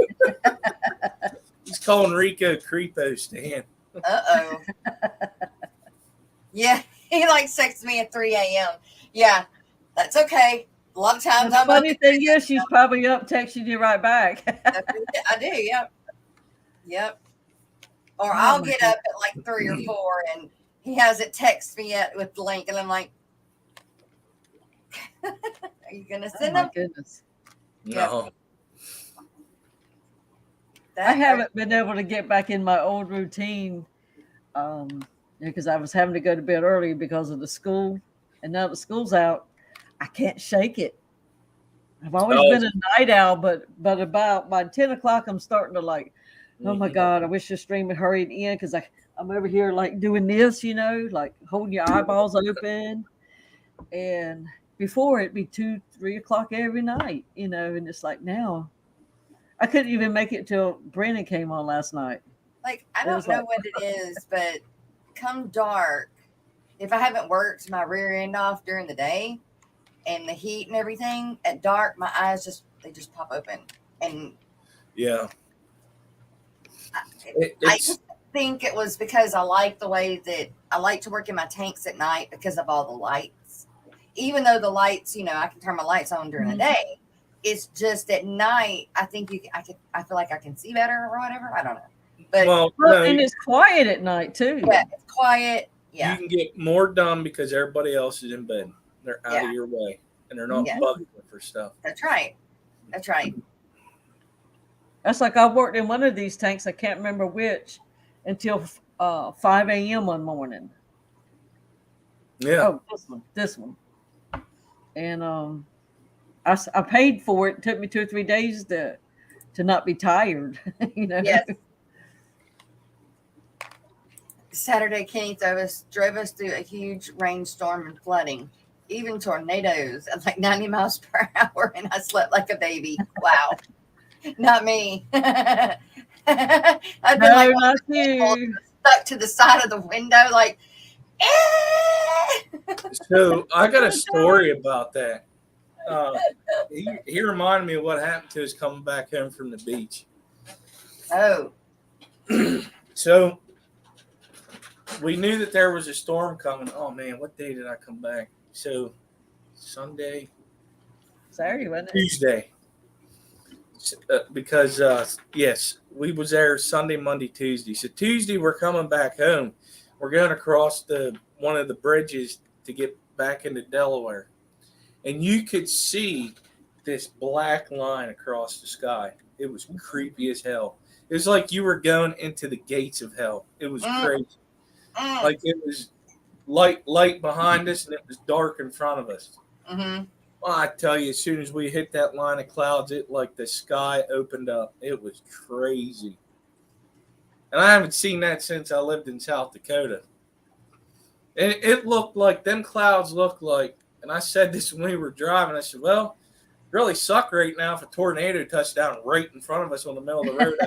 He's calling Rico creepo stand. Uh-oh. Yeah, he texts me at 3 a.m. Yeah, that's okay. A lot of times The funny thing is she's probably up texting you right back. I do, yep. Yep. Or I'll get up at 3 or 4 and he hasn't texted me yet with the link and I'm like, are you gonna send them? Goodness. No. I haven't been able to get back in my old routine because I was having to go to bed early because of the school. And now the school's out, I can't shake it. I've always been a night owl, but about by 10 o'clock, I'm starting to oh my God, I wish the stream had hurried in because I'm over here doing this, holding your eyeballs open. And before it'd be 2, 3 o'clock every night, and it's now I couldn't even make it till Brandon came on last night. I don't know what it is, but come dark, if I haven't worked my rear end off during the day and the heat and everything, at dark, my eyes just pop open. And yeah, I just think it was because I like the way that I like to work in my tanks at night because of all the lights. Even though the lights, I can turn my lights on during the day. It's just at night. I think I feel like I can see better or whatever. I don't know. But and it's quiet at night too. Yeah, it's quiet. Yeah, you can get more done because everybody else is in bed. They're out of your way, and they're not bugging you for stuff. That's right. That's right. That's I worked in one of these tanks. I can't remember which until 5 a.m. one morning. Yeah. Oh, this one. And I paid for it. It took me 2 or 3 days to not be tired. Yes. Saturday, Kenny drove us through a huge rainstorm and flooding, even tornadoes at 90 miles per hour, and I slept like a baby. Wow. Not me. I've been not you. Stuck to the side of the window, So I got a story about that. He reminded me of what happened to us coming back home from the beach. Oh. So we knew that there was a storm coming. Oh man, what day did I come back? So Sunday, Saturday, wasn't it? Tuesday. Because yes, we was there Sunday, Monday, Tuesday. So Tuesday we're coming back home. We're going across one of the bridges to get back into Delaware. And you could see this black line across the sky. It was creepy as hell. It was like you were going into the gates of hell. It was crazy. It was light behind us and it was dark in front of us. Mm-hmm. Well, I tell you, as soon as we hit that line of clouds, the sky opened up. It was crazy. And I haven't seen that since I lived in South Dakota. And it looked like them clouds looked like, and I said this when we were driving. I said, well, really suck right now if a tornado touched down right in front of us on the middle of the road.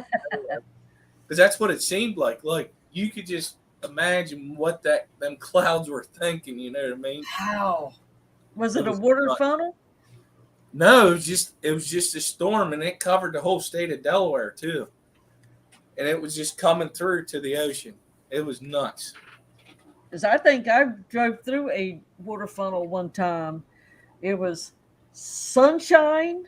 Because that's what it seemed like. Like, you could just imagine what them clouds were thinking, you know what I mean? How? Was it a water funnel? No, it was just a storm, and it covered the whole state of Delaware too. And it was just coming through to the ocean. It was nuts. Because I think I drove through a water funnel one time. It was sunshine,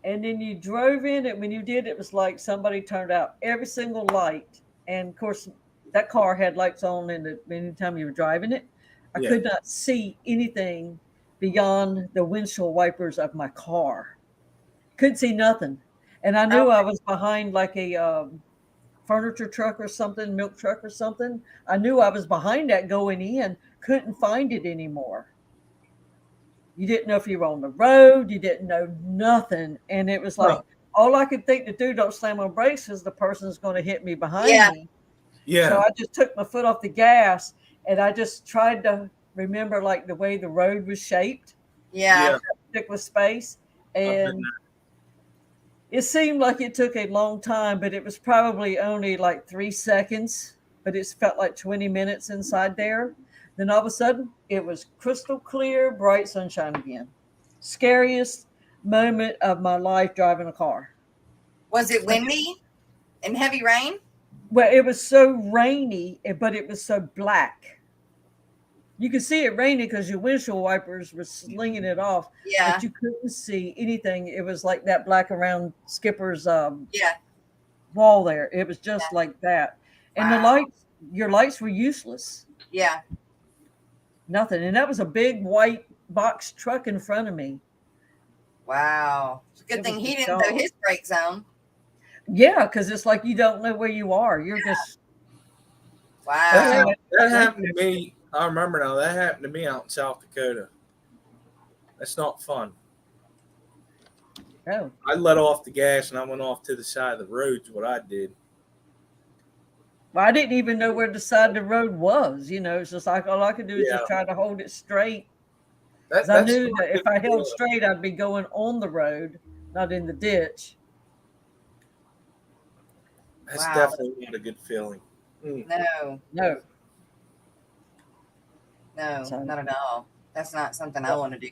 and then you drove in it. When you did, it was like somebody turned out every single light. And of course, that car had lights on anytime you were driving it. I could not see anything beyond the windshield wipers of my car. Couldn't see nothing. And I knew I was behind like a furniture truck or something, milk truck or something. I knew I was behind that going in, couldn't find it anymore. You didn't know if you were on the road. You didn't know nothing. And it was like, all I could think to do, don't slam on brakes because the person's going to hit me behind me. Yeah. So I just took my foot off the gas and I just tried to remember like the way the road was shaped. Yeah. Particular space. And it seemed like it took a long time, but it was probably only like 3 seconds, but it felt like 20 minutes inside there. Then all of a sudden it was crystal clear, bright sunshine again. Scariest moment of my life driving a car. Was it windy and heavy rain? Well, it was so rainy, but it was so black. You could see it raining because your windshield wipers were slinging it off. Yeah. But you couldn't see anything. It was like that black around Skipper's wall there. It was just like that. And the lights, your lights were useless. Yeah. Nothing. And that was a big white box truck in front of me. Wow. It's a good thing he didn't know his brake zone. Yeah, because it's like you don't know where you are. You're just. Wow. That happened to me. I remember now. That happened to me out in South Dakota. That's not fun. Oh. I let off the gas and I went off to the side of the road. Is what I did. Well, I didn't even know where the side of the road was. You know, it's just like all I could do is just try to hold it straight. I knew that if I held straight, I'd be going on the road, not in the ditch. That's definitely not a good feeling. No, not at all. That's not something I want to do.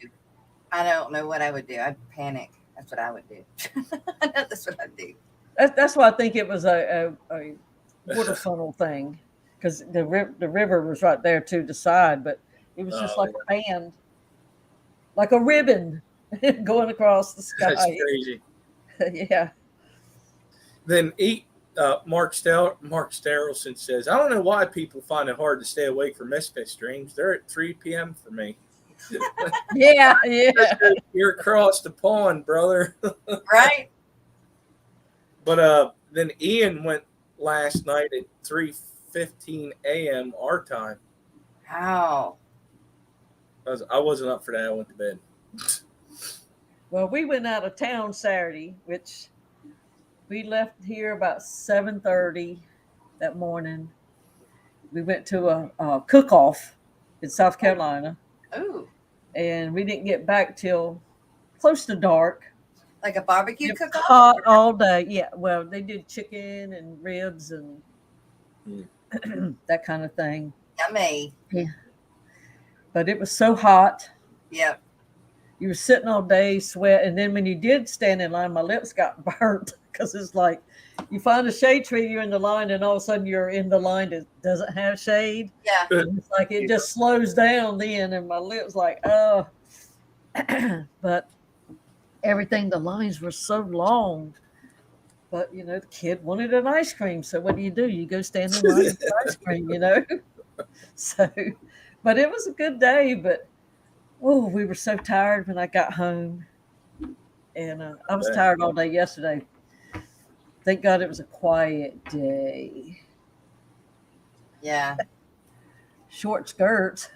I don't know what I would do. I'd panic. That's what I would do. I know that's what I'd do. That's why I think it was a water funnel thing, because the river was right there to the side, but it was just like a band, like a ribbon going across the sky. That's crazy. Yeah. Then Mark Sterelson says, I don't know why people find it hard to stay awake for Misfit streams. They're at 3 p.m. for me. Yeah. You're across the pond, brother. Right. But then Ian went last night at 3:15 a.m. our time. How? I wasn't up for that. I went to bed. Well, we went out of town Saturday, which we left here about 7:30 that morning. We went to a cook-off in South Carolina. Oh. And we didn't get back till close to dark. Like a barbecue cook-off? Hot all day. Yeah. Well, they did chicken and ribs and that kind of thing. Yummy. Yeah. But it was so hot. Yep. You were sitting all day, sweat, and then when you did stand in line, my lips got burnt because it's like you find a shade tree, you're in the line, and all of a sudden you're in the line that doesn't have shade. Yeah. It's like it just slows down then, and my lips like, oh. But everything, the lines were so long. But, you know, the kid wanted an ice cream, so what do? You go stand in line for ice cream, you know? So, but it was a good day, but we were so tired when I got home. And I was tired all day yesterday. Thank God it was a quiet day. Yeah. Short skirts.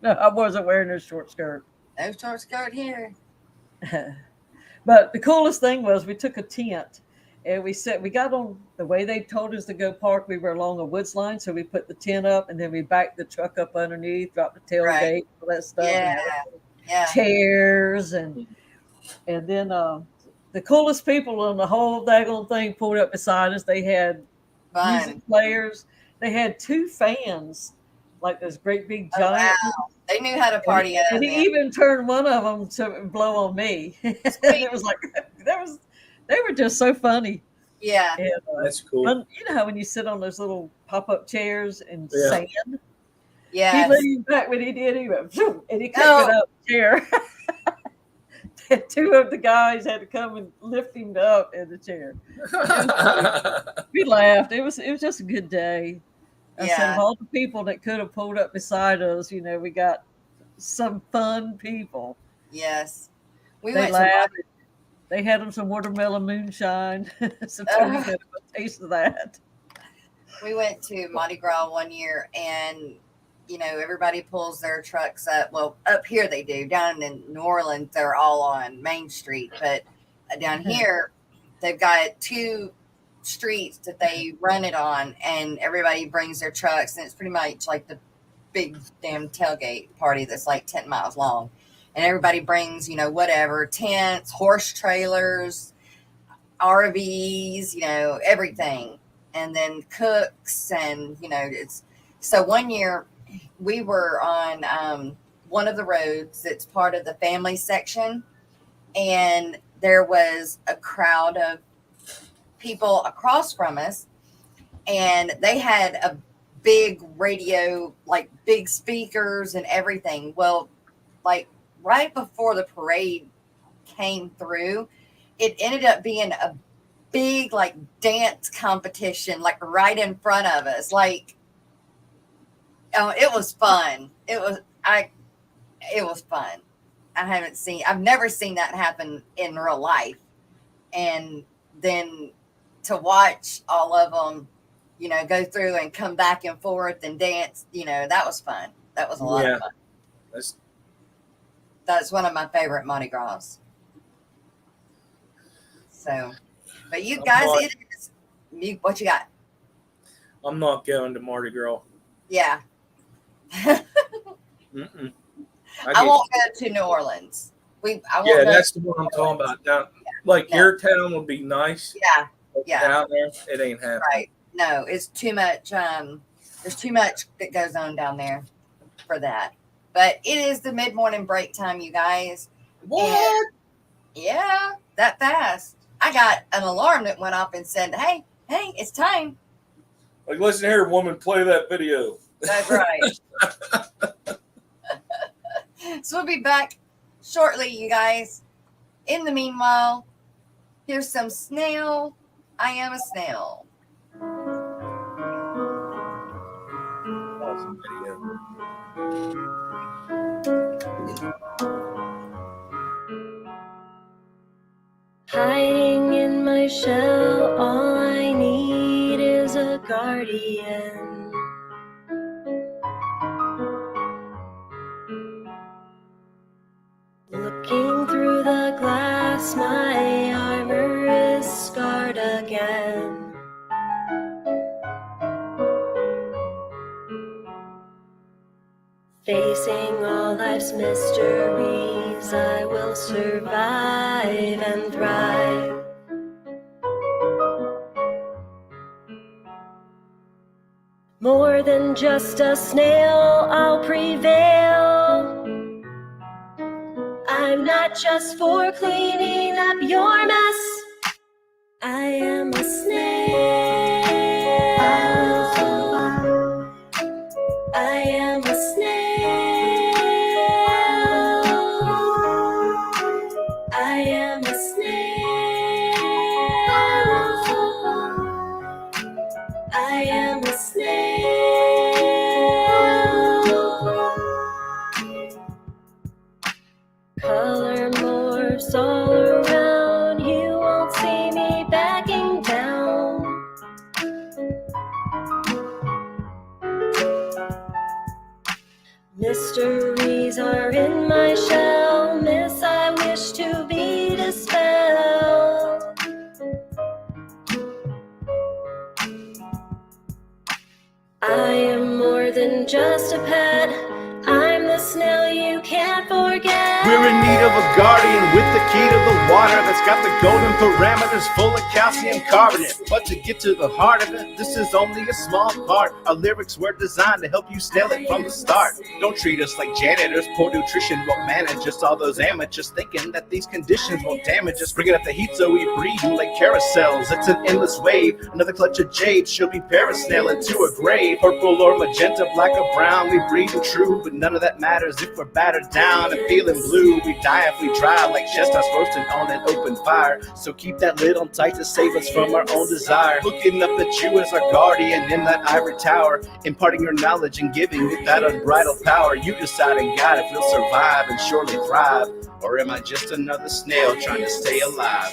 No, I wasn't wearing a short skirt. No short skirt here. But the coolest thing was we took a tent And we got on the way they told us to go park. We were along a woods line, so we put the tent up, and then we backed the truck up underneath, dropped the tailgate, Right. all that stuff, Yeah. and Yeah. chairs, and then the coolest people on the whole daggone thing pulled up beside us. They had music Fun. players. They had 2 fans, like those great big Oh, giant. wow. They knew how to party up. And he even turned one of them to blow on me. It was like they were just so funny. Yeah. And, That's cool. you know how when you sit on those little pop-up chairs in Yeah. sand? Yes. He leaned back when he did. He went, "Phew," and he couldn't Oh. get out the chair. And 2 of the guys had to come and lift him up in the chair. We laughed. It was just a good day. I said, of Yeah. all the people that could have pulled up beside us, you know, we got some fun people. Yes. We They went laughed. to They had them some watermelon moonshine. So Oh. Tony had a taste of that. Mardi Gras one year, and you know, everybody pulls their trucks up. Well, up here they do. Down in New Orleans, they're all on Main Street, but down here they've got 2 streets that they run it on, and everybody brings their trucks, and it's pretty much like the big damn tailgate party that's like 10 miles long. And everybody brings, you know, whatever, tents, horse trailers, RVs, you know, everything. And then cooks, and, you know, it's so one year we were on one of the roads that's part of the family section, and there was a crowd of people across from us, and they had a big radio, like big speakers and everything. Well, like right before the parade came through, it ended up being a big like dance competition, like right in front of us. Like, oh, it was fun. It was fun. I've never seen that happen in real life. And then to watch all of them, you know, go through and come back and forth and dance, you know, that was fun. That was a lot of fun. That's one of my favorite Mardi Gras. So, but you guys, it is. What you got? I'm not going to Mardi Gras. Yeah. Mm-mm. I won't go to New Orleans. That's the one I'm talking about. Down, your town would be nice. Yeah. Yeah. Down there, it ain't happening. Right. No, it's too much. There's too much that goes on down there for that. But it is the mid-morning break time, you guys. What? And yeah, that fast. I got an alarm that went off and said, hey, it's time. Like, listen here, woman, play that video. That's right. So we'll be back shortly, you guys. In the meanwhile, here's some Snail. I Am a Snail. Awesome video. Hiding in my shell, all I need is a guardian. Looking through the glass, my armor is scarred again. Facing all life's mysteries, I will survive and thrive. More than just a snail, I'll prevail. I'm not just for cleaning up your mess. I am a snail. I am a snail. I am a snail. I am a snail. Color morphs all around. You won't see me backing down. Mysteries are in my shell, myths I wish to be dispelled. I am more than just a pet. I'm the snail you can't forget. We're in need of a guardian with the key to the water that's got the golden parameters full of calcium carbonate. But to get to the heart of it, this is only a small part. Our lyrics were designed to help you snail it from the start. Don't treat us like janitors, poor nutrition won't manage us. All those amateurs thinking that these conditions won't damage us. Bringing up the heat so we breathe you like carousels. It's an endless wave, another clutch of jade. She'll be parasailing to a grave. Purple or magenta, black or brown, we breathe and true. But none of that matters if we're battered down and feeling blue. We die if we dry like chestnuts roasting on an open fire. So keep that lid on tight to save us from our own desire. Looking up at you as our guardian in that ivory tower, imparting your knowledge and giving it that unbridled power. You decide and guide if we'll survive and surely thrive, or am I just another snail trying to stay alive?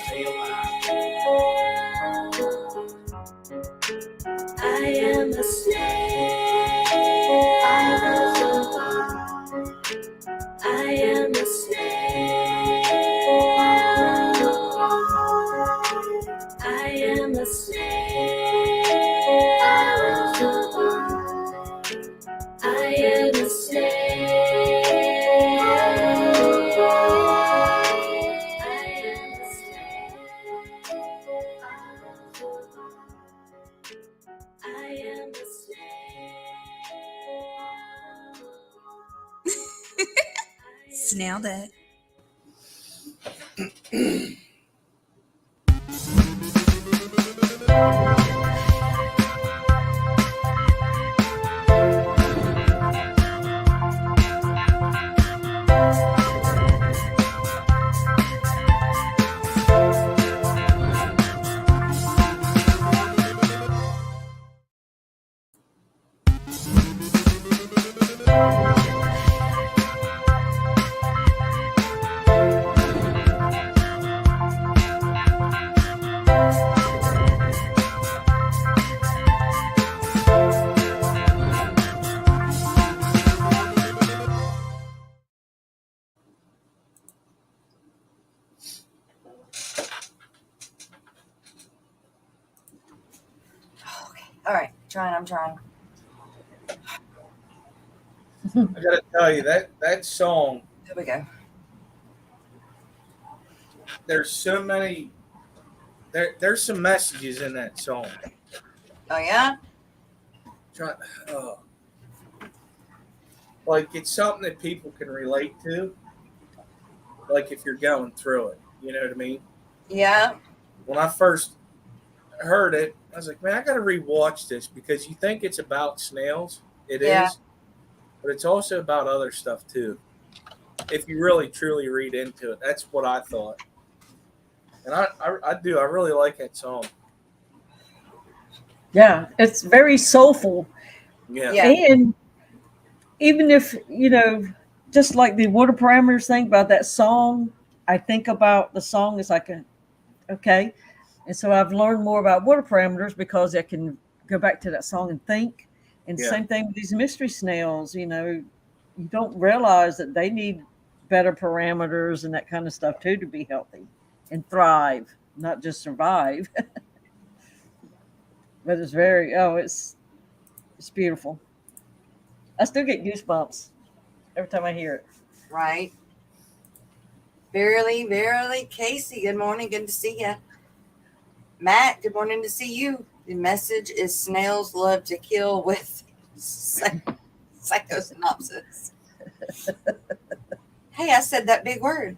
I am a snail. I am a snail. I am a snail. I am a snail. I am a snail. Nailed it. All right, I'm trying. I gotta tell you that song. Here we go. There's so many. There's some messages in that song. Oh yeah. Like it's something that people can relate to. Like if you're going through it, you know what I mean? Yeah. When I first heard it, I was like, man, I got to rewatch this because you think it's about snails. It is, but it's also about other stuff too. If you really truly read into it, that's what I thought. And I do. I really like that song. Yeah, it's very soulful. Yeah. And even if, just like the water parameters thing about that song, I think about the song as like okay. And so I've learned more about water parameters because I can go back to that song and think. And same thing with these mystery snails, you don't realize that they need better parameters and that kind of stuff too to be healthy and thrive, not just survive. But it's it's beautiful. I still get goosebumps every time I hear it. Right. Verily, Casey, good morning. Good to see you. Matt, good morning to see you. The message is snails love to kill with psychosynopsis. Hey, I said that big word.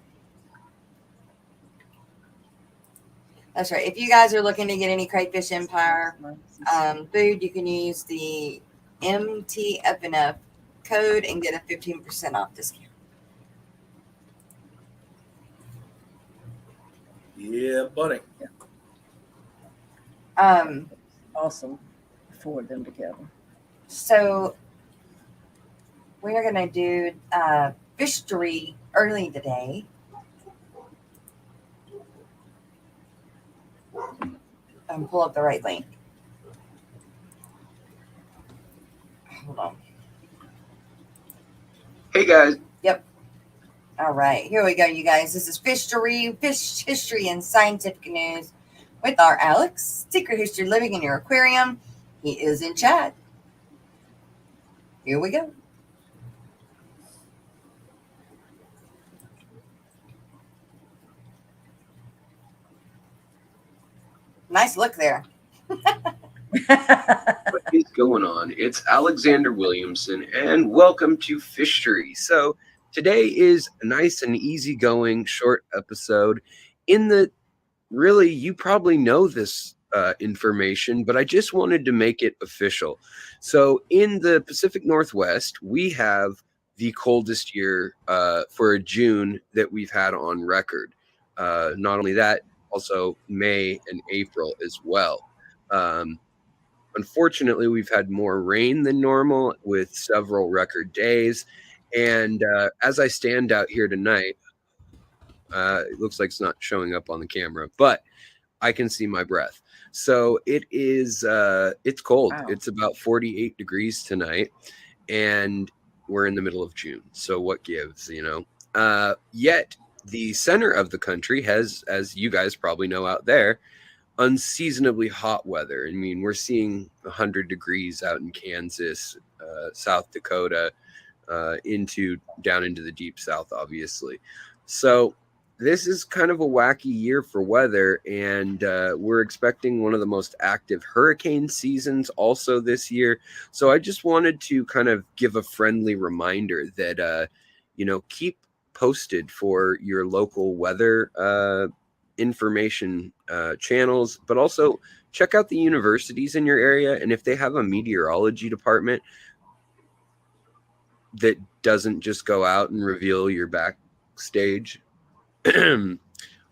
That's right. If you guys are looking to get any Crayfish Empire food, you can use the MTFNF code and get a 15% off discount. Yeah, buddy. Awesome. Forward them together. So we are going to do fishery early today. Pull up the right link. Hold on. Hey guys. Yep. All right, here we go, you guys. This is fish history and scientific news with our Alex. Secret history living in your aquarium. He is in chat. Here we go. Nice look there. What is going on? It's Alexander Williamson, and welcome to Fishery. So today is a nice and easygoing short episode. In the really, you probably know this information, but I just wanted to make it official. So in the Pacific Northwest, we have the coldest year for a June that we've had on record. Not only that, also May and April as well. Unfortunately, we've had more rain than normal with several record days. And as I stand out here tonight, it looks like it's not showing up on the camera, but I can see my breath. So it is, it's cold. Wow. It's about 48 degrees tonight, and we're in the middle of June. So what gives, you know? Yet the center of the country has, as you guys probably know out there, unseasonably hot weather. I mean, we're seeing 100 degrees out in Kansas, South Dakota, down into the deep South, obviously. So this is kind of a wacky year for weather, and we're expecting one of the most active hurricane seasons also this year. So I just wanted to kind of give a friendly reminder that, you know, keep posted for your local weather information channels, but also check out the universities in your area. And if they have a meteorology department that doesn't just go out and reveal your backstage.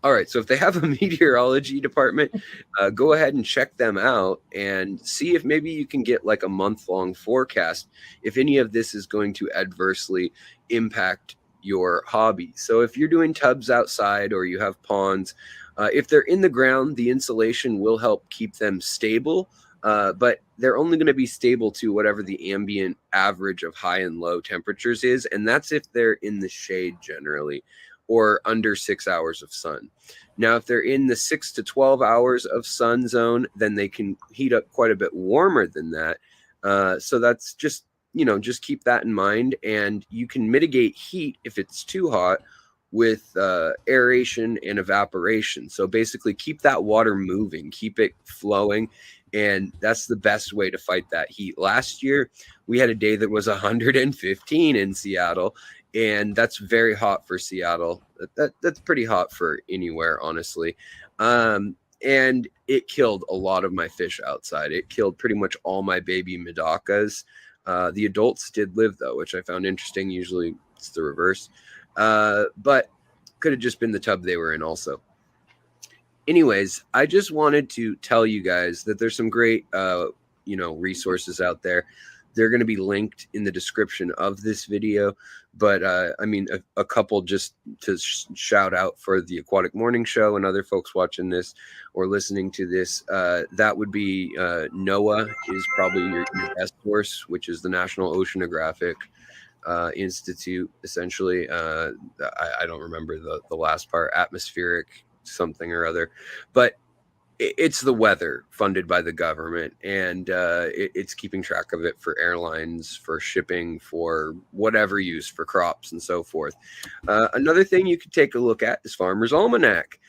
All right, so if they have a meteorology department, go ahead and check them out and see if maybe you can get like a month-long forecast if any of this is going to adversely impact your hobby. So if you're doing tubs outside or you have ponds, if they're in the ground, the insulation will help keep them stable, but they're only going to be stable to whatever the ambient average of high and low temperatures is, and that's if they're in the shade generally, or under 6 hours of sun. Now, if they're in the 6 to 12 hours of sun zone, then they can heat up quite a bit warmer than that. So that's just, you know, just keep that in mind. And you can mitigate heat if it's too hot with aeration and evaporation. So basically keep that water moving, keep it flowing. And that's the best way to fight that heat. Last year, we had a day that was 115 in Seattle, and that's very hot for Seattle. That's pretty hot for anywhere, honestly. And it killed a lot of my fish outside. It killed pretty much all my baby Medakas. The adults did live, though, which I found interesting. Usually it's the reverse. But could have just been the tub they were in also. Anyways, I just wanted to tell you guys that there's some great, you know, resources out there. They're going to be linked in the description of this video. But I mean, a couple just to shout out for the Aquatic Morning Show and other folks watching this or listening to this. That would be NOAA is probably your best source, which is the National Oceanographic Institute, essentially. I don't remember the last part, atmospheric something or other, but it's the weather funded by the government, and it's keeping track of it for airlines, for shipping, for whatever use, for crops and so forth. Another thing you could take a look at is Farmer's Almanac.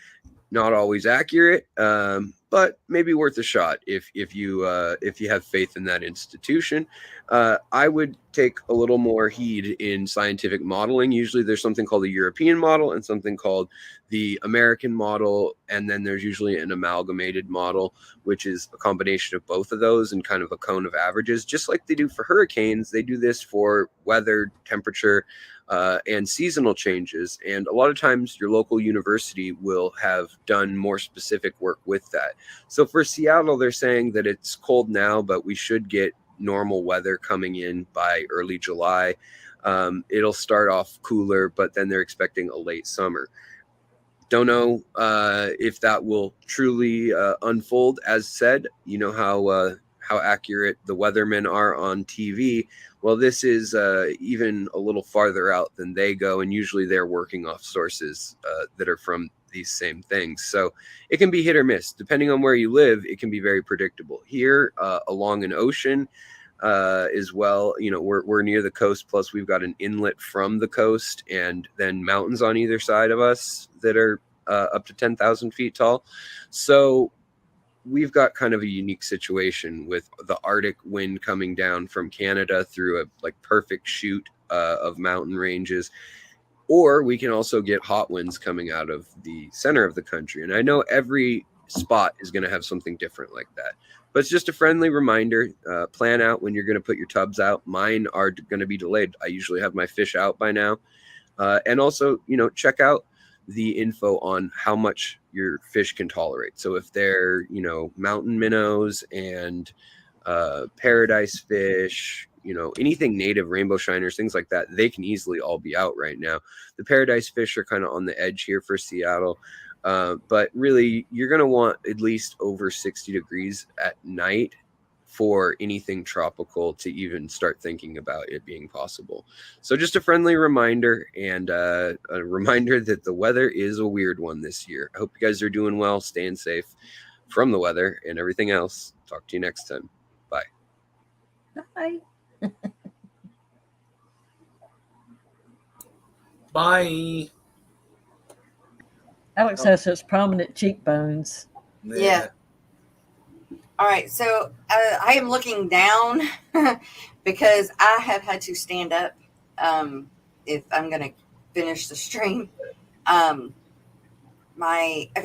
Not always accurate, but maybe worth a shot if you have faith in that institution. I would take a little more heed in scientific modeling. Usually there's something called the European model and something called the American model, and then there's usually an amalgamated model, which is a combination of both of those and kind of a cone of averages. Just like they do for hurricanes, they do this for weather, temperature, and seasonal changes. And a lot of times your local university will have done more specific work with that. So for Seattle, they're saying that it's cold now, but we should get normal weather coming in by early July. It'll start off cooler, but then they're expecting a late summer. Don't know if that will truly unfold. As said, you know how accurate the weathermen are on TV. Well, this is even a little farther out than they go, and usually they're working off sources that are from these same things. So it can be hit or miss. Depending on where you live, it can be very predictable. Here, along an ocean, as well. You know, we're near the coast. Plus, we've got an inlet from the coast, and then mountains on either side of us that are up to 10,000 feet tall. So we've got kind of a unique situation with the Arctic wind coming down from Canada through a like perfect chute of mountain ranges. Or we can also get hot winds coming out of the center of the country. And I know every spot is going to have something different like that. But it's just a friendly reminder. Plan out when you're going to put your tubs out. Mine are going to be delayed. I usually have my fish out by now. And also, you know, check out the info on how much your fish can tolerate. So if they're, you know, mountain minnows and paradise fish, you know, anything native, rainbow shiners, things like that, they can easily all be out right now. The paradise fish are kind of on the edge here for Seattle. But really, you're going to want at least over 60 degrees at night for anything tropical to even start thinking about it being possible. So just a friendly reminder, and a reminder that the weather is a weird one this year. I hope you guys are doing well, staying safe from the weather and everything else. Talk to you next time. Bye. Bye. Bye. Alex has such prominent cheekbones. Yeah. All right, so I am looking down because I have had to stand up if I'm going to finish the stream. Okay,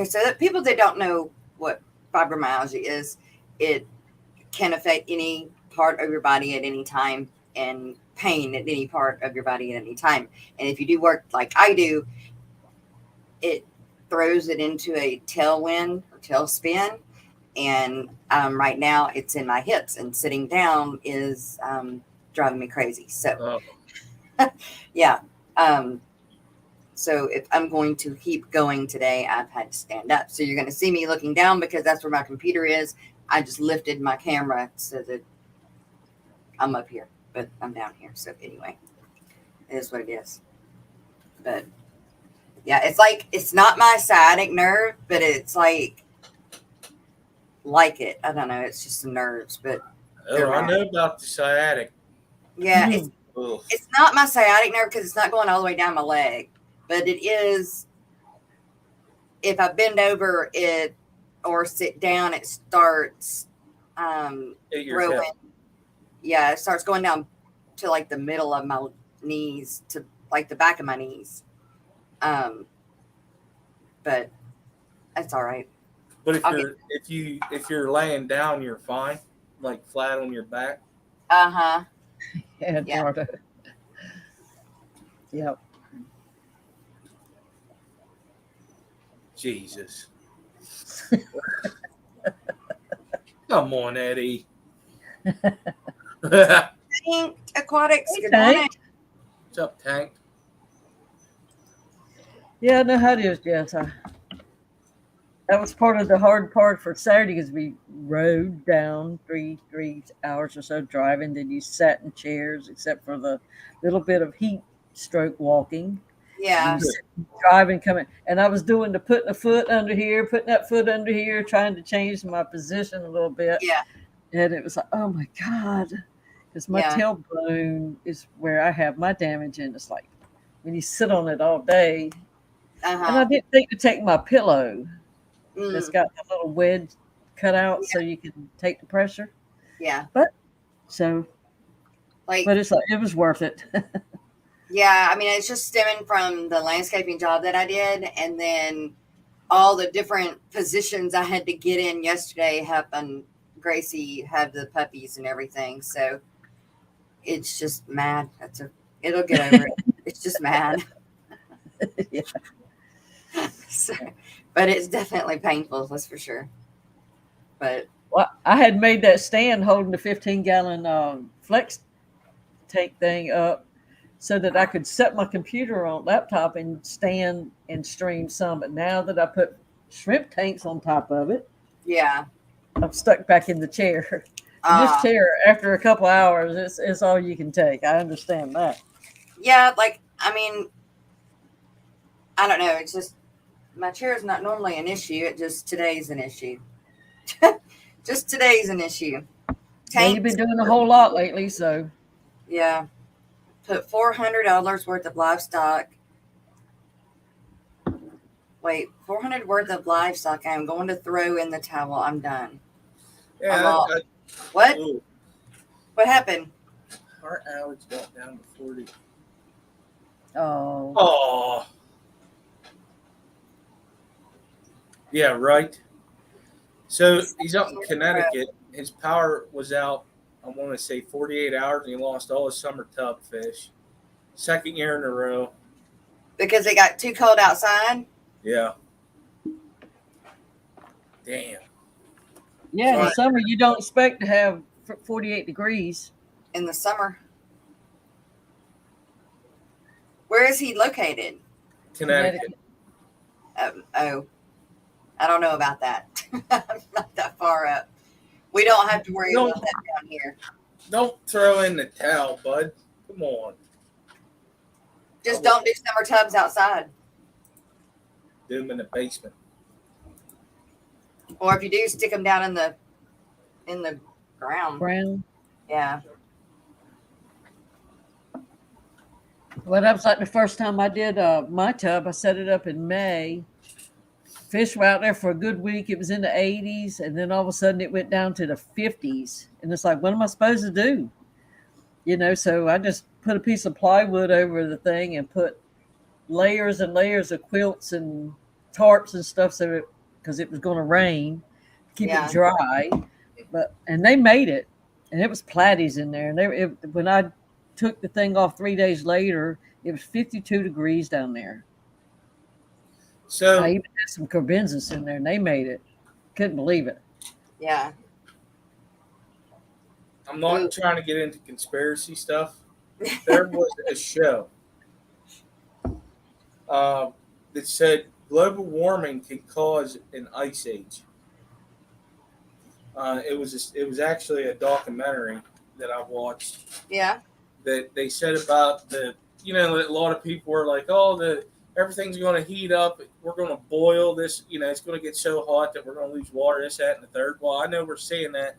so that people that don't know what fibromyalgia is, it can affect any part of your body at any time and pain at any part of your body at any time. And if you do work like I do, it throws it into a tailwind or tailspin. And right now it's in my hips, and sitting down is driving me crazy. So, yeah. So if I'm going to keep going today, I've had to stand up. So you're going to see me looking down because that's where my computer is. I just lifted my camera so that I'm up here, but I'm down here. So anyway, it is what it is. But yeah, it's like, it's not my sciatic nerve, but it's like it. I don't know. It's just the nerves, but I know about the sciatic. yeah, it's not my sciatic nerve because it's not going all the way down my leg, but it is. If I bend over it or sit down, it starts growing. Yeah, it starts going down to like the middle of my knees to like the back of my knees. But that's all right. But if you're laying down, you're fine, like flat on your back. Yeah. Yep. Jesus. Come on, Eddie. Aquatics. Hey, Good Tank. morning. What's up, Tank? Yeah, I know how it is, Jess. That was part of the hard part for Saturday because we rode down three hours or so driving. Then you sat in chairs, except for the little bit of heat stroke walking. Yeah. Driving, coming. And I was doing the putting a foot under here, putting that foot under here, trying to change my position a little bit. Yeah. And it was like, oh my God. Because my tailbone is where I have my damage. And it's like, when you sit on it all day. And I didn't think to take my pillow. It's got a little wedge cut out so you can take the pressure. Yeah. But it's like it was worth it. Yeah, I mean, it's just stemming from the landscaping job that I did, and then all the different positions I had to get in yesterday, helping Gracie have the puppies and everything. So it's just mad. It'll get over it. It's just mad. Yeah. So, but it's definitely painful, that's for sure. But well, I had made that stand holding the 15-gallon flex tank thing up so that I could set my computer on laptop and stand and stream some. But now that I put shrimp tanks on top of it, yeah, I'm stuck back in the chair. This chair, after a couple hours, it's all you can take. I understand that. Yeah, I mean, I don't know. It's just my chair is not normally an issue. Today's an issue. Just today's an issue. Yeah, you've been doing a whole lot lately, so Yeah. Put $400 worth of livestock. Wait, 400 worth of livestock. I'm going to throw in the towel. I'm done. I'm Yeah. all, what? Ooh, What happened? our average got down to 40. oh, Oh. Yeah, right. So he's up in Connecticut. His power was out, I want to say 48 hours, and he lost all his summer tub fish. Second year in a row. Because it got too cold outside? Yeah. Damn. yeah. In the Right. summer, you don't expect to have 48 degrees. In the summer. Where is he located? Connecticut. Oh, I don't know about that. I'm not that far up. We don't have to worry No. about that down here. Don't throw in the towel, bud. Come on. Just don't do summer tubs outside. Do them in the basement. Or if you do, stick them down in the ground. Brown. Yeah. Well, that was like the first time I did my tub. I set it up in May. Fish were out there for a good week. It was in the 80s, and then all of a sudden it went down to the 50s. And it's like, what am I supposed to do? You know, so I just put a piece of plywood over the thing and put layers and layers of quilts and tarps and stuff, so because it was going to rain, keep Yeah. it dry. And they made it, and it was platies in there. And when I took the thing off 3 days later, it was 52 degrees down there. So I even had some carbenzas in there, and they made it. Couldn't believe it. Yeah. I'm not trying to get into conspiracy stuff. There was a show that said global warming can cause an ice age. It was actually a documentary that I watched Yeah. that they said about a lot of people were like, oh, everything's going to heat up. We're going to boil this. It's going to get so hot that we're going to lose water, this, that, and the third. Well, I know we're seeing that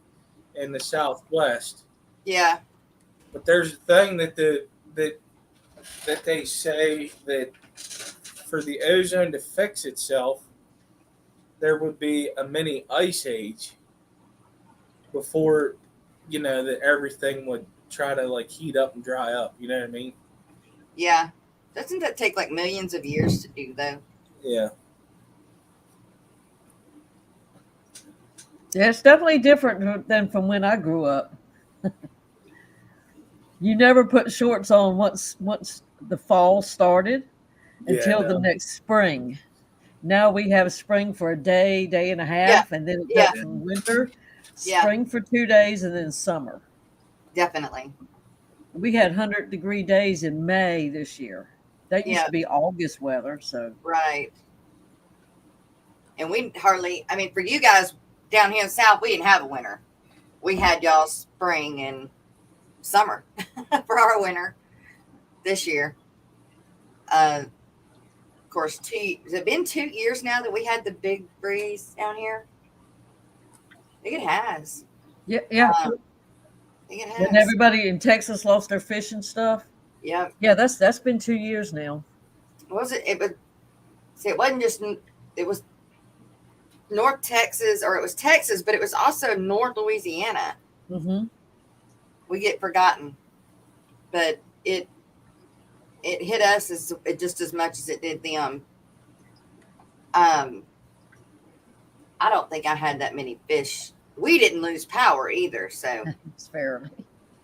in the Southwest. Yeah. But there's a thing that they say that for the ozone to fix itself, there would be a mini ice age before, that everything would try to like heat up and dry up. You know what I mean? Yeah. Doesn't that take like millions of years to do though? Yeah. Yeah, it's definitely different than from when I grew up. You never put shorts on once the fall started until the next spring. Now we have spring for a day and a half, and then it goes from winter, spring for 2 days, and then summer. Definitely. We had 100-degree days in May this year. That used to be August weather. So right. And we hardly, I mean, for you guys down here in the South, we didn't have a winter. We had y'all's spring and summer for our winter this year. Of course, has it been 2 years now that we had the big breeze down here? I think it has. Yeah. I think it has. When everybody in Texas lost their fish and stuff. Yeah. Yeah, that's been 2 years now. Was it? It wasn't just. It was North Texas, or it was Texas, but it was also North Louisiana. Mm-hmm. We get forgotten, but it hit us just as much as it did them. I don't think I had that many fish. We didn't lose power either, so It's fair.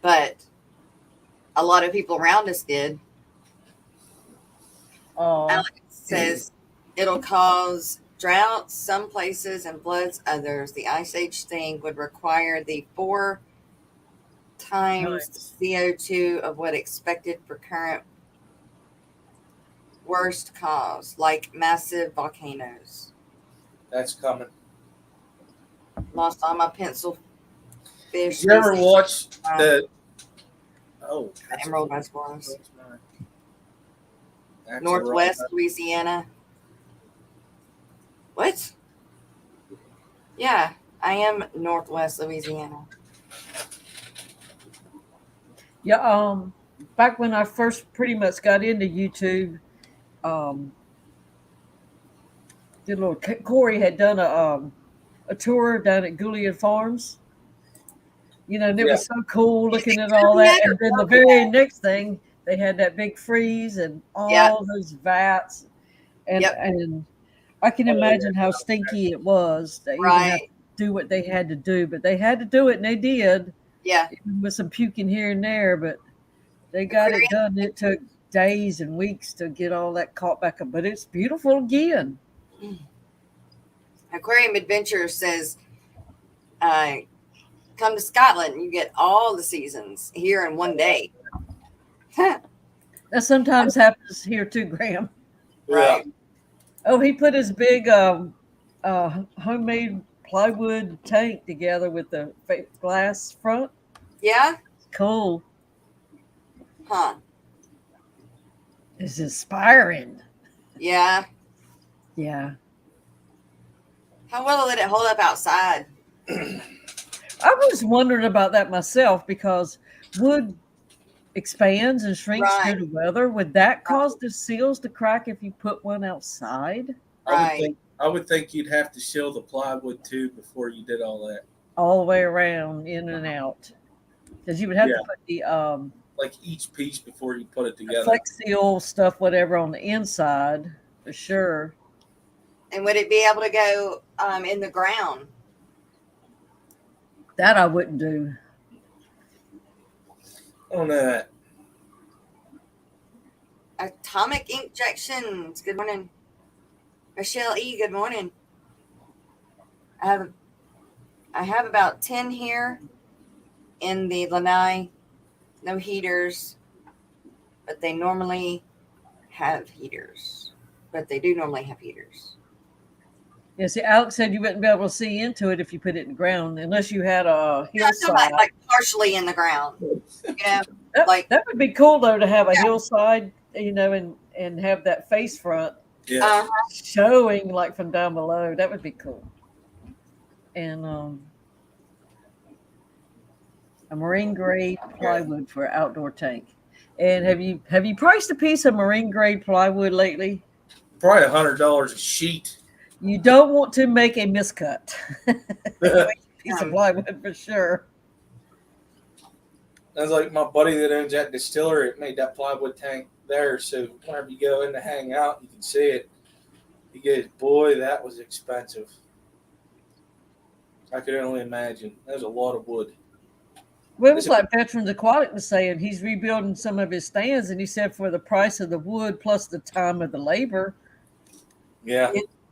but a lot of people around us did. Oh, Alex says it'll cause droughts some places and floods others. The ice age thing would require the 4 times CO2 of what expected for current worst cause, like massive volcanoes. That's coming. Lost all my pencil fish. Did you ever watch the Emerald Reservoirs? That's a Northwest rock. Louisiana. What? Yeah, I am Northwest Louisiana. Yeah. Back when I first pretty much got into YouTube, um, did a little. Corey had done a tour down at Goliath Farms. And it Yeah. was so cool looking at all that. And then the very next thing, they had that big freeze and all those vats, and I can imagine how stinky it was to even have to do what they had to do. But they had to do it, and they did. Yeah. Even with some puking here and there, but they got it done. It took days and weeks to get all that caught back up, but it's beautiful again. Aquarium Adventure says, come to Scotland, you get all the seasons here in one day. That sometimes happens here too, Graham. Right. Oh, he put his big homemade plywood tank together with the glass front. Yeah. Cool. Huh. It's inspiring. Yeah. Yeah. How well did it hold up outside? I was wondering about that myself because wood expands and shrinks due to weather. Would that cause the seals to crack if you put one outside? I would think you'd have to seal the plywood too before you did all that. All the way around, in and out. Because you would have to put the like each piece before you put it together. Flex seal stuff, whatever, on the inside for sure. And would it be able to go in the ground? That I wouldn't do. I don't know that. Atomic injections. Good morning. Michelle E. Good morning. I have about 10 here in the lanai. No heaters, but they normally have heaters. But they do normally have heaters. Yeah, see, Alex said you wouldn't be able to see into it if you put it in the ground, unless you had a hillside. Like partially in the ground. That would be cool though, to have a hillside, and have that face front showing like from down below. That would be cool. And a marine grade plywood for an outdoor tank. And have you priced a piece of marine grade plywood lately? Probably $100 a sheet. You don't want to make a miscut. Piece of plywood for sure. That's like my buddy that owns that distillery. It made that plywood tank there, so whenever you go in to hang out, you can see it. He goes, "Boy, that was expensive." I could only imagine. There's a lot of wood. Well, it was like Veterans Aquatic was saying. He's rebuilding some of his stands, and he said for the price of the wood plus the time of the labor,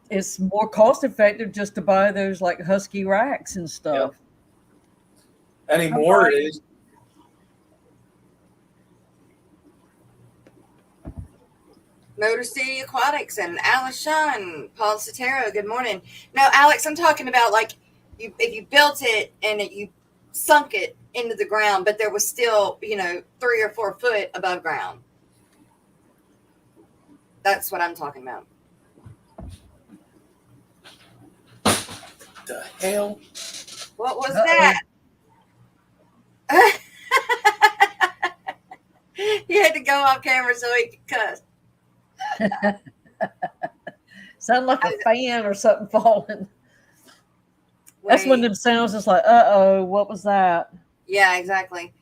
it's more cost effective just to buy those like husky racks and stuff. Yep. Anymore it is. Motor City Aquatics and Alice Shawn, Paul Sotero, good morning. No, Alex, I'm talking about like if you built it and you sunk it into the ground, but there was still, 3 or 4 foot above ground. That's what I'm talking about. The hell? What was that? He had to go off camera so he could cuss. Sound like a fan or something falling. That's one of them sounds just like, uh-oh, what was that? Yeah, exactly.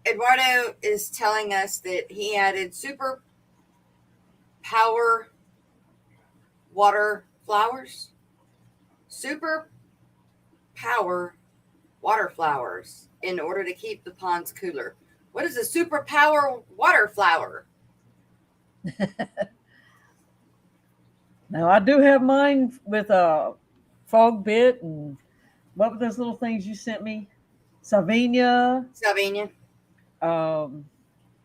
Eduardo is telling us that he added super power water flowers. Super power water flowers in order to keep the ponds cooler. What is a super power water flower? Now, I do have mine with a frog bit and what were those little things you sent me? Salvinia. Some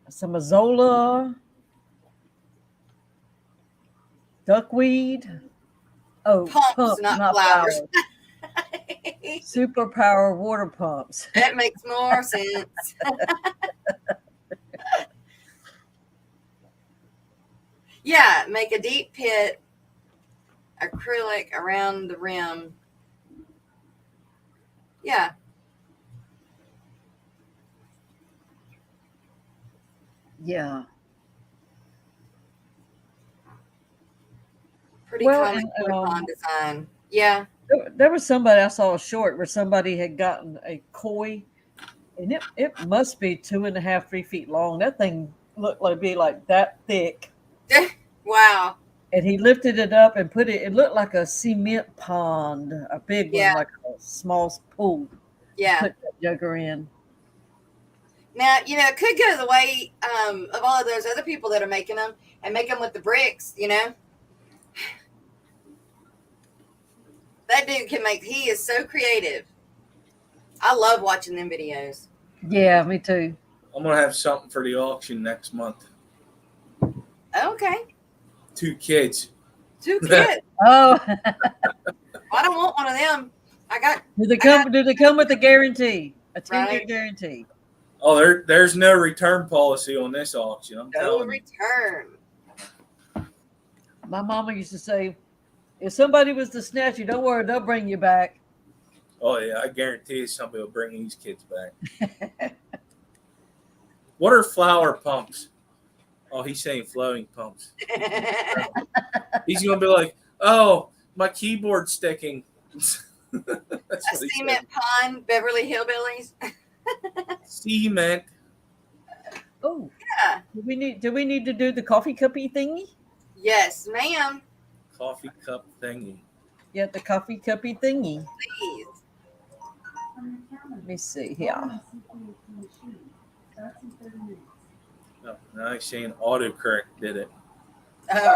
Azola. Duckweed. Oh, pumps, not flowers. Super power water pumps. That makes more sense. Yeah, make a deep pit, acrylic around the rim. Yeah. Yeah. Pretty Well, common and, pond design. Yeah. there was somebody I saw a short where somebody had gotten a koi, and it must be 2.5, 3 feet long. That thing looked like be like that thick. Wow. And he lifted it up and put it. It looked like a cement pond, a big one, Yeah. like a small pool. Yeah. Put that jugger in. Now, it could go the way of all of those other people that are making them and make them with the bricks, That dude he is so creative. I love watching them videos. Yeah, me too. I'm gonna have something for the auction next month. Okay. 2 kids. 2 kids. Oh, I don't want one of them. do they come with a guarantee? A 10-year Right. guarantee? Oh, there's no return policy on this auction. I'm No telling you. return. My mama used to say, if somebody was to snatch you, don't worry, they'll bring you back. Oh yeah, I guarantee somebody will bring these kids back. What are flower pumps? Oh, he's saying floating pumps. He's gonna be like, "Oh, my keyboard's sticking." That's A what he cement pond, Beverly Hillbillies. said. Cement. Oh, Yeah. do we need to do the coffee cuppy thingy? Yes, ma'am. Coffee cup thingy. Yeah, the coffee cuppy thingy. Please. Let me see here. Oh, now he's saying autocorrect did it. Oh,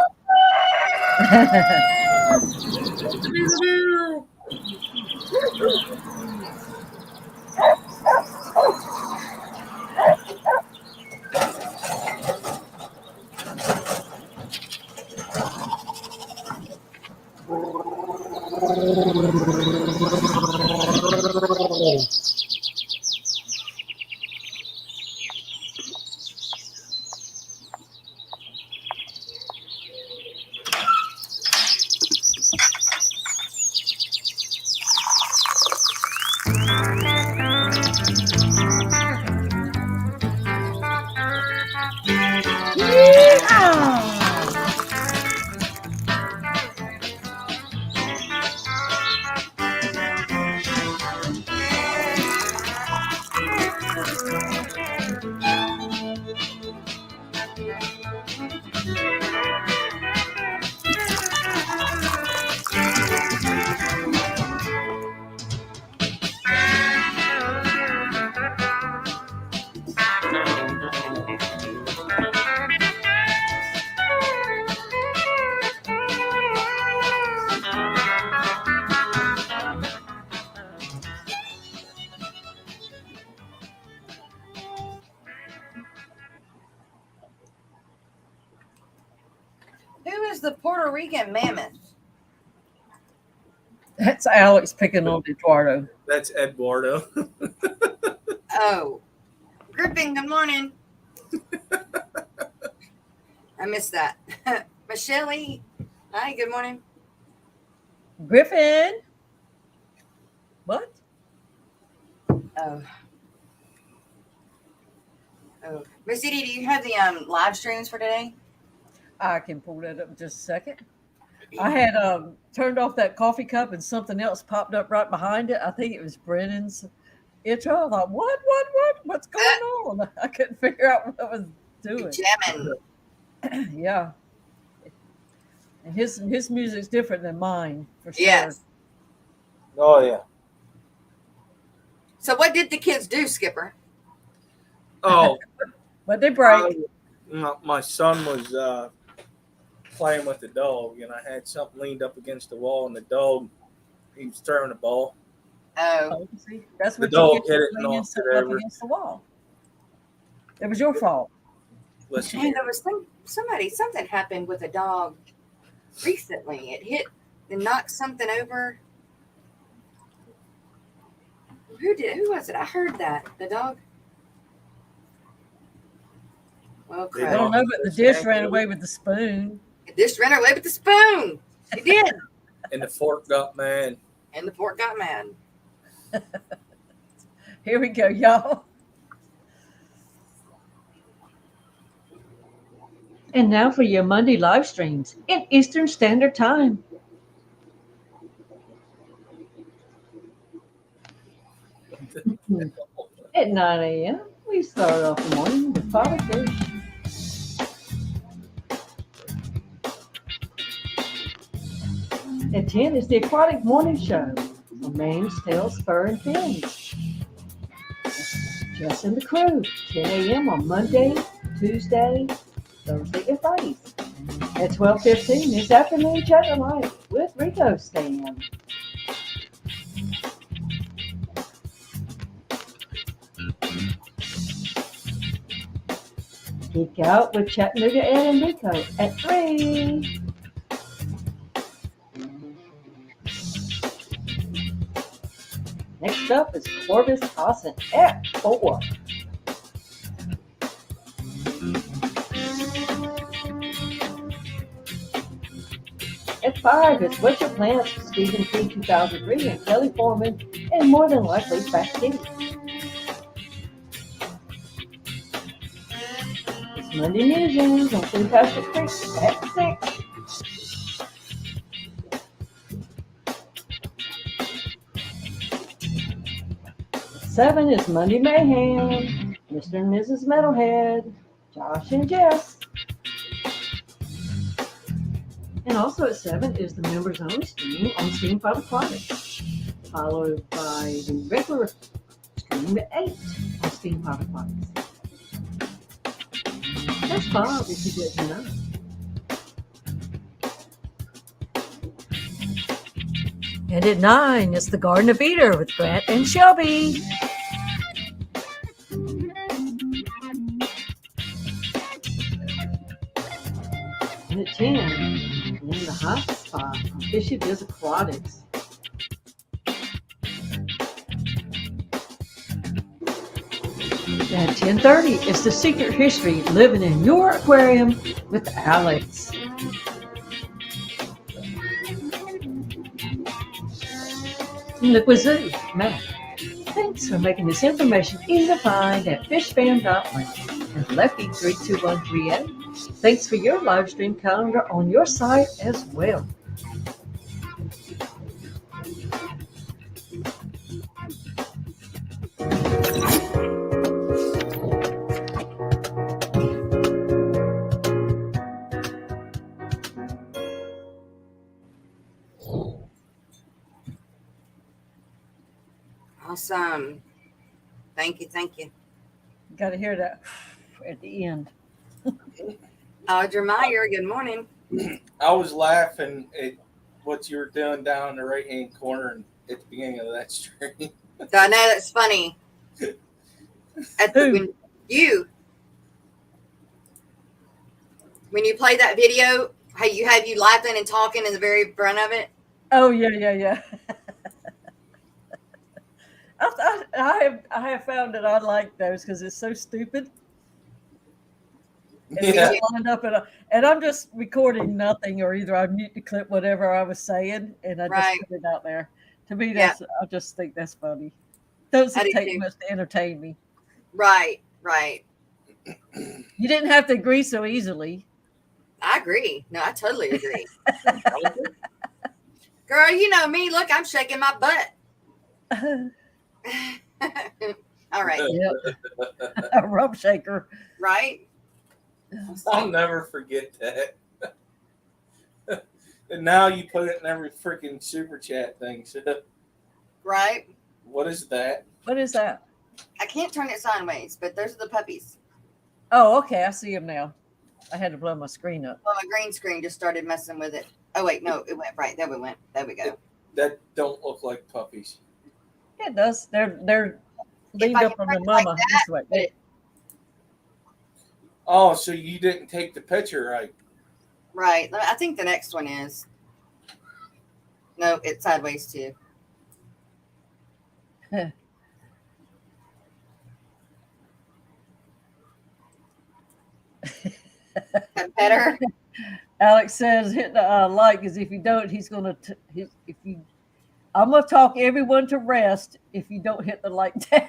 who is the Puerto Rican mammoth? That's Alex picking on Eduardo. That's Eduardo. Oh, Griffin, good morning. I missed that. Michelle, hi, good morning. Griffin. What? Oh. Miss Edie, do you have the live streams for today? I can pull that up in just a second. I had turned off that coffee cup and something else popped up right behind it. I think it was Brennan's intro. I thought, what's going on? I couldn't figure out what I was doing. Jamming. Yeah. And his music's different than mine, for sure. Yes. Oh yeah. So what did the kids do, Skipper? Oh, But they break. my son was playing with the dog, and I had something leaned up against the wall, and the dog, he was throwing the ball. Oh, See, that's The what dog you get hit it for and leaning knocked it something up over. against the wall. It was your fault. Listen, and there was something happened with a dog recently. It hit and knocked something over. Who was it? I heard that. The dog? Well, They I don't crap. know, but the dish ran away with the spoon. The dish ran away with the spoon. She did. and the fork got mad. And the fork got mad. Here we go, y'all. And now for your Monday live streams in Eastern Standard Time. At 9 a.m., we start off the morning with Father Fish. At 10 is the Aquatic Morning Show for manes, tails, fur, and fins. Just in the crew, 10 a.m. on Monday, Tuesday, Thursday, and Fridays. At 12:15 is Afternoon Chatter Live with Rico Stan. Geek Out with Chattanooga Ed and Rico at 3. Next up is Corvus Austin at 4. At 5 is What's Your Plans with Stephen P. 2003 and Kelly Foreman, and more than likely Fat Kitty. It's Monday Musings on St. Patrick Creek at 6. At 7 is Monday Mayhem, Mr. and Mrs. Metalhead, Josh and Jess. And also at 7 is the members only stream on Steam Five Aquatics, followed by the regular stream at 8 on Steam Five Aquatics. That's Bob, if you didn't know. And at 9 is the Garden of Eden with Grant and Shelby. And at 10, in the hot spot on Fishy Biz Aquatics. At 10:30 is The Secret History Living in Your Aquarium with Alex. Liquid Zoo, Matt. Thanks for making this information easy to find at fishfam.link. And Lefty32138. Thanks for your live stream calendar on your site as well. Awesome. Thank you. Thank you. Got to hear that at the end. Audra Meyer, good morning. I was laughing at what you were doing down in the right hand corner at the beginning of that stream. I know that's funny. When you play that video, how you have you laughing and talking in the very front of it. Oh yeah. I have found that I like those because it's so stupid. And Yeah. lined up and I'm just recording nothing, or either I mute the clip, whatever I was saying, and I just Right. put it out there. To me, that's I just think that's funny. Doesn't I do take too. much to entertain me. Right. You didn't have to agree so easily. I agree. No, I totally agree. Girl, you know me. Look, I'm shaking my butt. All right. Yep. A rump shaker. Right. I'll never forget that. And now you put it in every freaking super chat thing. So Right. what is that? What is that? I can't turn it sideways, but those are the puppies. Oh, okay. I see them now. I had to blow my screen up. Well, my green screen just started messing with it. Oh wait, no, it went right. There we went. There we go. That don't look like puppies. It does. They're leaned I up can on the turn it like mama that, this way. but Oh, so you didn't take the picture right. Right. I think the next one is. No, it's sideways too. That better? Alex says hit the like, because if you don't, he's gonna. I'm gonna talk everyone to rest if you don't hit the like tab.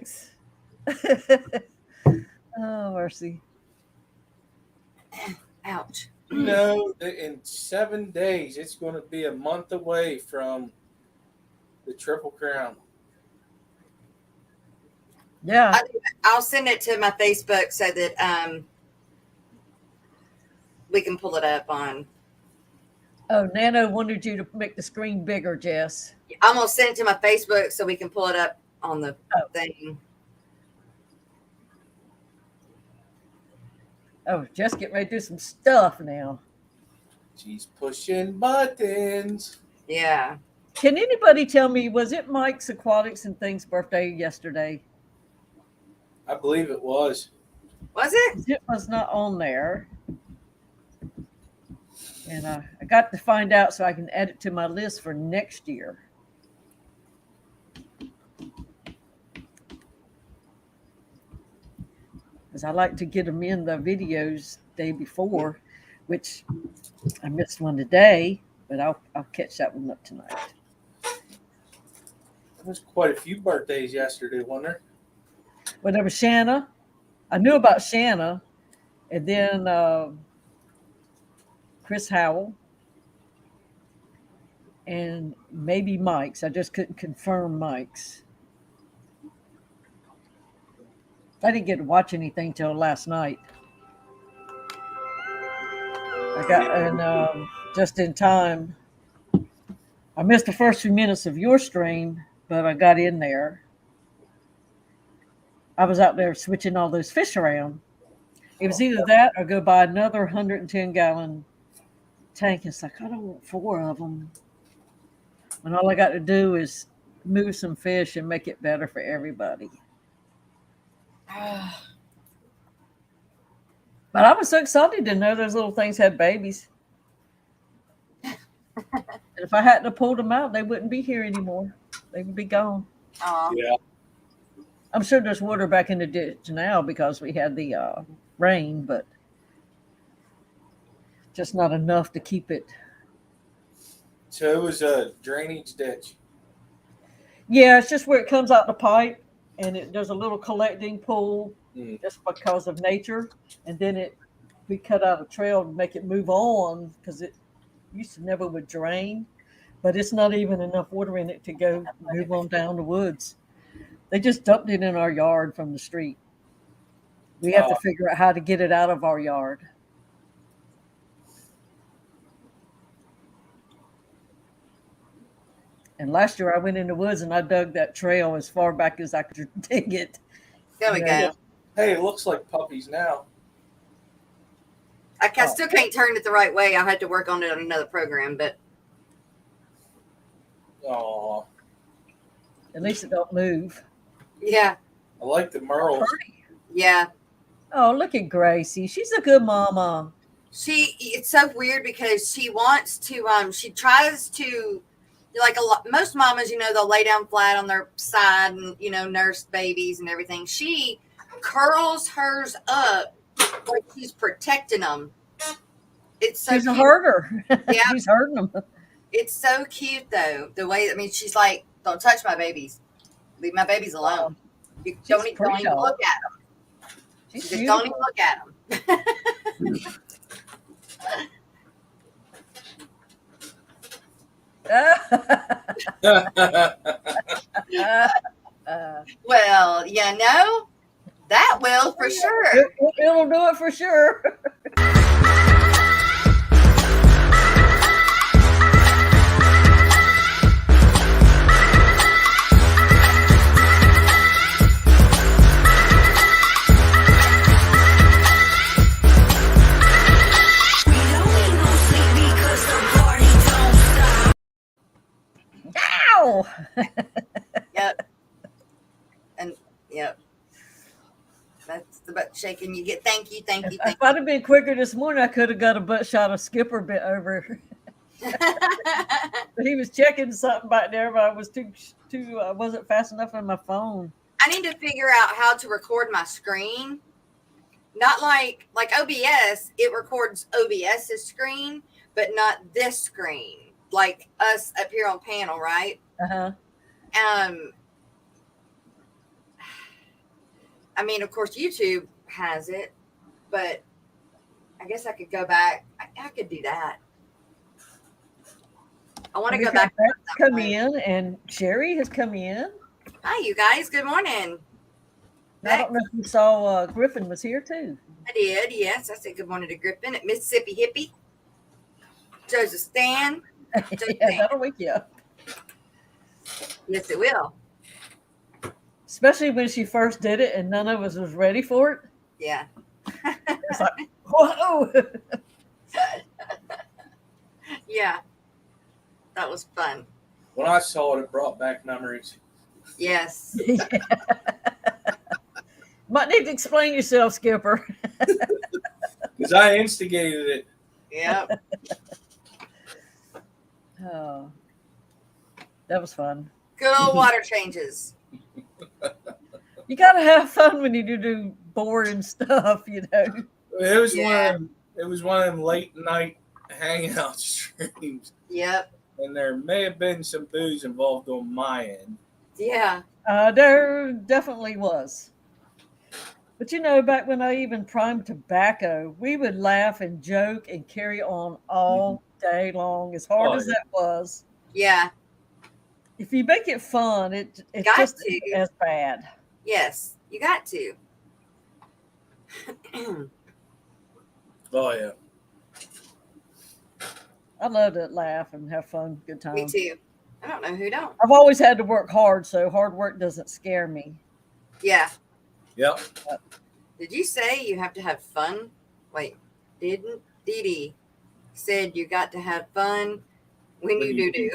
aquatics. Oh, mercy. Ouch. You know that in 7 days it's going to be a month away from the Triple Crown. Yeah. I'll send it to my Facebook so that we can pull it up on. Oh, Nano wanted you to make the screen bigger, Jess. I'm gonna send it to my Facebook so we can pull it up on the thing. Oh, Jess getting ready to do some stuff now. She's pushing buttons. Yeah. Can anybody tell me, was it Mike's Aquatics and Things birthday yesterday? I believe it was. Was it? It was not on there. And I got to find out so I can add it to my list for next year. Because I like to get them in the videos day before, which I missed one today, but I'll catch that one up tonight. There was quite a few birthdays yesterday, wasn't there? Well, there was Shanna. I knew about Shanna. And then Chris Howell. And maybe Mike's. I just couldn't confirm Mike's. I didn't get to watch anything till last night. I got just in time. I missed the first few minutes of your stream, but I got in there. I was out there switching all those fish around. It was either that or go buy another 110-gallon tank. It's like, I don't want 4 of them. And all I got to do is move some fish and make it better for everybody. But I was so excited to know those little things had babies. And if I hadn't have pulled them out, they wouldn't be here anymore. They would be gone. Yeah. I'm sure there's water back in the ditch now because we had the rain, but just not enough to keep it. So it was a drainage ditch. Yeah, it's just where it comes out the pipe, and there's a little collecting pool just because of nature, and then we cut out a trail to make it move on because it used to never would drain, but it's not even enough water in it to go move on down the woods. They just dumped it in our yard from the street. We have to figure out how to get it out of our yard. And last year I went in the woods and I dug that trail as far back as I could dig it. There we go. Hey, it looks like puppies now. I still can't turn it the right way. I had to work on it on another program, but. Oh, At least it don't move. Yeah. I like the merles. Yeah. Oh, look at Gracie. She's a good mama. It's so weird because she wants to, she tries to, like most mamas, they'll lay down flat on their side and, nurse babies and everything. She curls hers up like she's protecting them. It's so She's cute. a herder. Yeah. She's herding them. It's so cute though. The way, she's like, don't touch my babies. Leave my babies alone. You don't even look at them. Just don't even look at them. Well, that will for sure. It'll do it for sure. Ow! Yep. And yep. That's the butt shaking. You get thank you. If I'd have been quicker this morning, I could have got a butt shot of Skipper bit over. But he was checking something back there, but I was I wasn't fast enough on my phone. I need to figure out how to record my screen. Not like OBS, it records OBS's screen, but not this screen. Like us up here on panel, right? Uh-huh. I mean, of course, YouTube has it, but I guess I could go back. I could do that. I want to We've go had back. Beth come in, and Sherry has come in. Hi, you guys. Good morning. I don't know if you saw Griffin was here too. I did, yes. I said good morning to Griffin at Mississippi Hippie. Joseph Stan. Yeah, that'll wake you up. Yes, it will. Especially when she first did it and none of us was ready for it. Yeah. It's like, whoa. Yeah. That was fun. When I saw it, it brought back memories. Yes. Yeah. Might need to explain yourself, Skipper. Because I instigated it. Yep. Oh, that was fun. Good old water changes. You got to have fun when you do boring stuff, you know. It was Yeah. one of them late night hangout streams, Yep. and there may have been some booze involved on my end. Yeah. There definitely was. But you know, back when I even primed tobacco, we would laugh and joke and carry on all day long, as hard as that was. Yeah. If you make it fun, it's Got just to. as bad. Yes. You got to. Oh yeah. I love to laugh and have fun, good time. Me too. I don't know who don't. I've always had to work hard, so hard work doesn't scare me. Yeah. Yep. Did you say you have to have fun? Wait, didn't Dee Dee said you got to have fun when you do?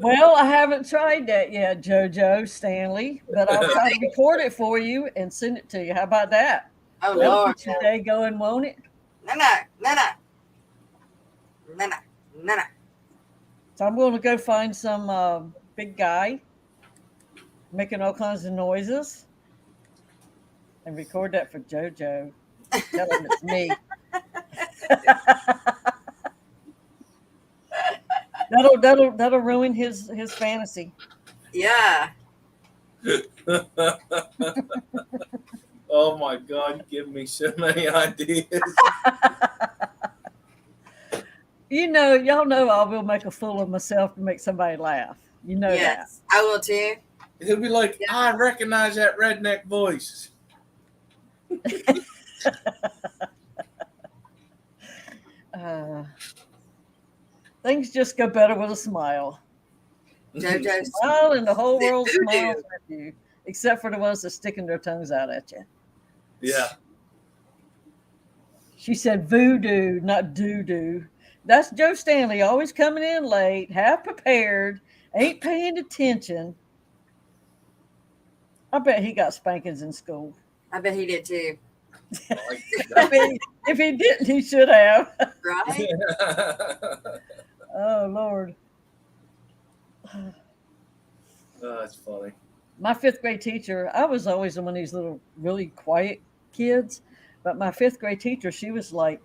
Well, I haven't tried that yet, JoJo Stanley, but I'll try to record it for you and send it to you. How about that? Oh, That'll Lord. get your day going, won't it? No. So I'm going to go find some big guy making all kinds of noises and record that for JoJo. Tell him it's me. That'll ruin his fantasy. Yeah. Oh my God, you give me so many ideas. You know, y'all know I will make a fool of myself to make somebody laugh. You know Yes. I will too. He'll be like, I recognize that redneck voice. that. Things just go better with a smile. JoJo. Smile and the whole They world do. smiles at you, except for the ones that sticking their tongues out at you. Yeah. She said voodoo, not doo-doo. That's Joe Stanley, always coming in late, half prepared, ain't paying attention. I bet he got spankings in school. I bet he did too. I mean, if he didn't, he should have. Right? Oh, Lord. Oh, that's funny. My fifth grade teacher, I was always one of these little really quiet kids, but my fifth grade teacher, she was of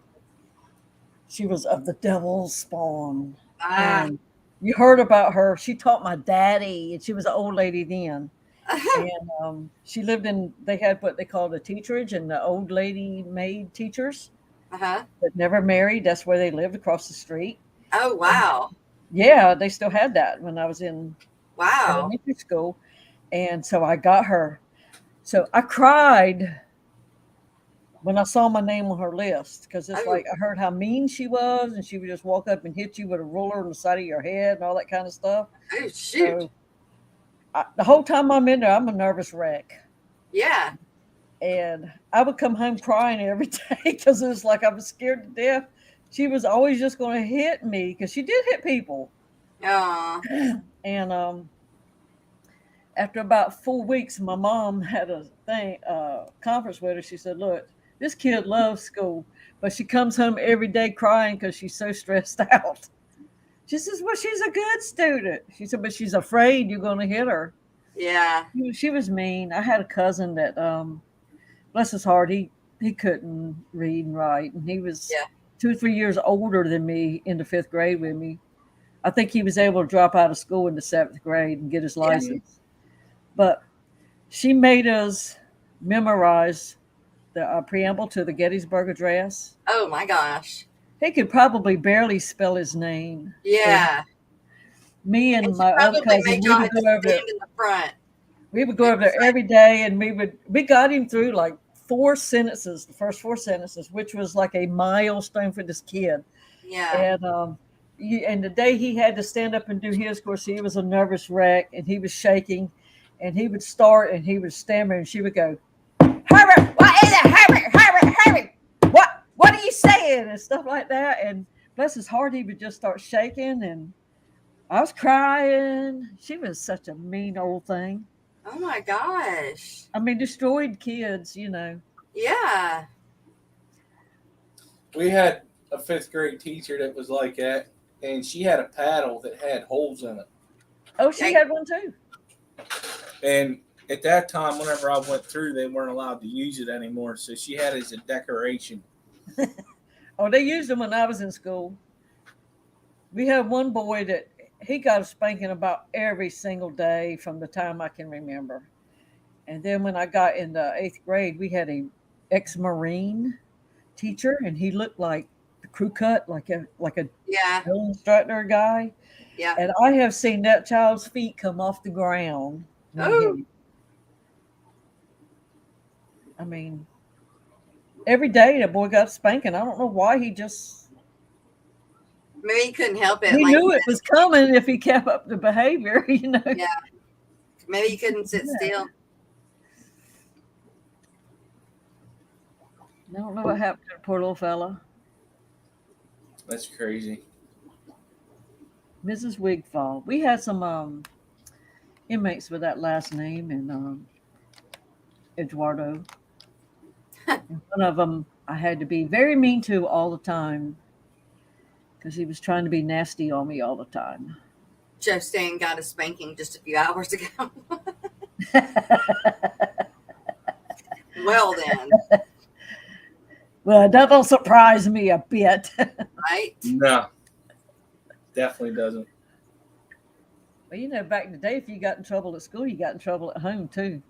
the devil's spawn. And you heard about her. She taught my daddy, and she was an old lady then. And she lived they had what they called a teacherage, and the old lady maid teachers Uh-huh. that never married. That's where they lived, across the street. Oh, wow. Yeah, they still had that when I was in Wow. elementary school. And so I got her. So I cried when I saw my name on her list, because it's like I heard how mean she was, and she would just walk up and hit you with a ruler on the side of your head and all that kind of stuff. Oh, shoot. So the whole time I'm in there, I'm a nervous wreck. Yeah. And I would come home crying every day because it was like I was scared to death. She was always just going to hit me, because she did hit people. And after about 4 weeks, my mom had a conference with her. She said, look, this kid loves school, but she comes home every day crying because she's so stressed out. She says, well, she's a good student. She said, but she's afraid you're going to hit her. Yeah. She was mean. I had a cousin that, bless his heart, he couldn't read and write. And he was 2 or 3 years older than me, into fifth grade with me. I think he was able to drop out of school in the 7th grade and get his license. But She made us memorize the preamble to the Gettysburg Address. Oh my gosh. He could probably barely spell his name. Yeah. Me and And she my other probably cousin, made we y'all would have go to over there. stand in the front. We would go over there every day, and we got him through like 4 sentences, the first 4 sentences, which was like a milestone for this kid. Yeah. And the day he had to stand up and do his course, he was a nervous wreck, and he was shaking, and he would start and he would stammer, and she would go, "Hurry! What is it? Hurry! Hurry! Hurry! What are you saying?" and stuff like that. And bless his heart, he would just start shaking, and I was crying. She was such a mean old thing. Oh my gosh. I mean, destroyed kids, you know. Yeah. We had a 5th grade teacher that was like that, and she had a paddle that had holes in it. Oh, she had one too. And at that time, whenever I went through, they weren't allowed to use it anymore. So she had it as a decoration. Oh, they used them when I was in school. We had one boy that he got a spanking about every single day from the time I can remember. And then when I got in the 8th grade, we had a ex-Marine teacher, and he looked like the crew cut, like a Yeah. drill instructor guy. Yeah. And I have seen that child's feet come off the ground. Oh. I mean, every day the boy got spanking. I don't know why he just. Maybe he couldn't help it. He knew it was coming if he kept up the behavior, you know. Yeah. Maybe he couldn't sit still. I don't know what happened to the poor little fella. That's crazy. Mrs. Wigfall. We had some inmates with that last name in Eduardo. And one of them I had to be very mean to all the time because he was trying to be nasty on me all the time. Joe Stan got a spanking just a few hours ago. Well then. Well, that don't surprise me a bit. Right? No. Definitely doesn't. Well, you know, back in the day, if you got in trouble at school, you got in trouble at home too.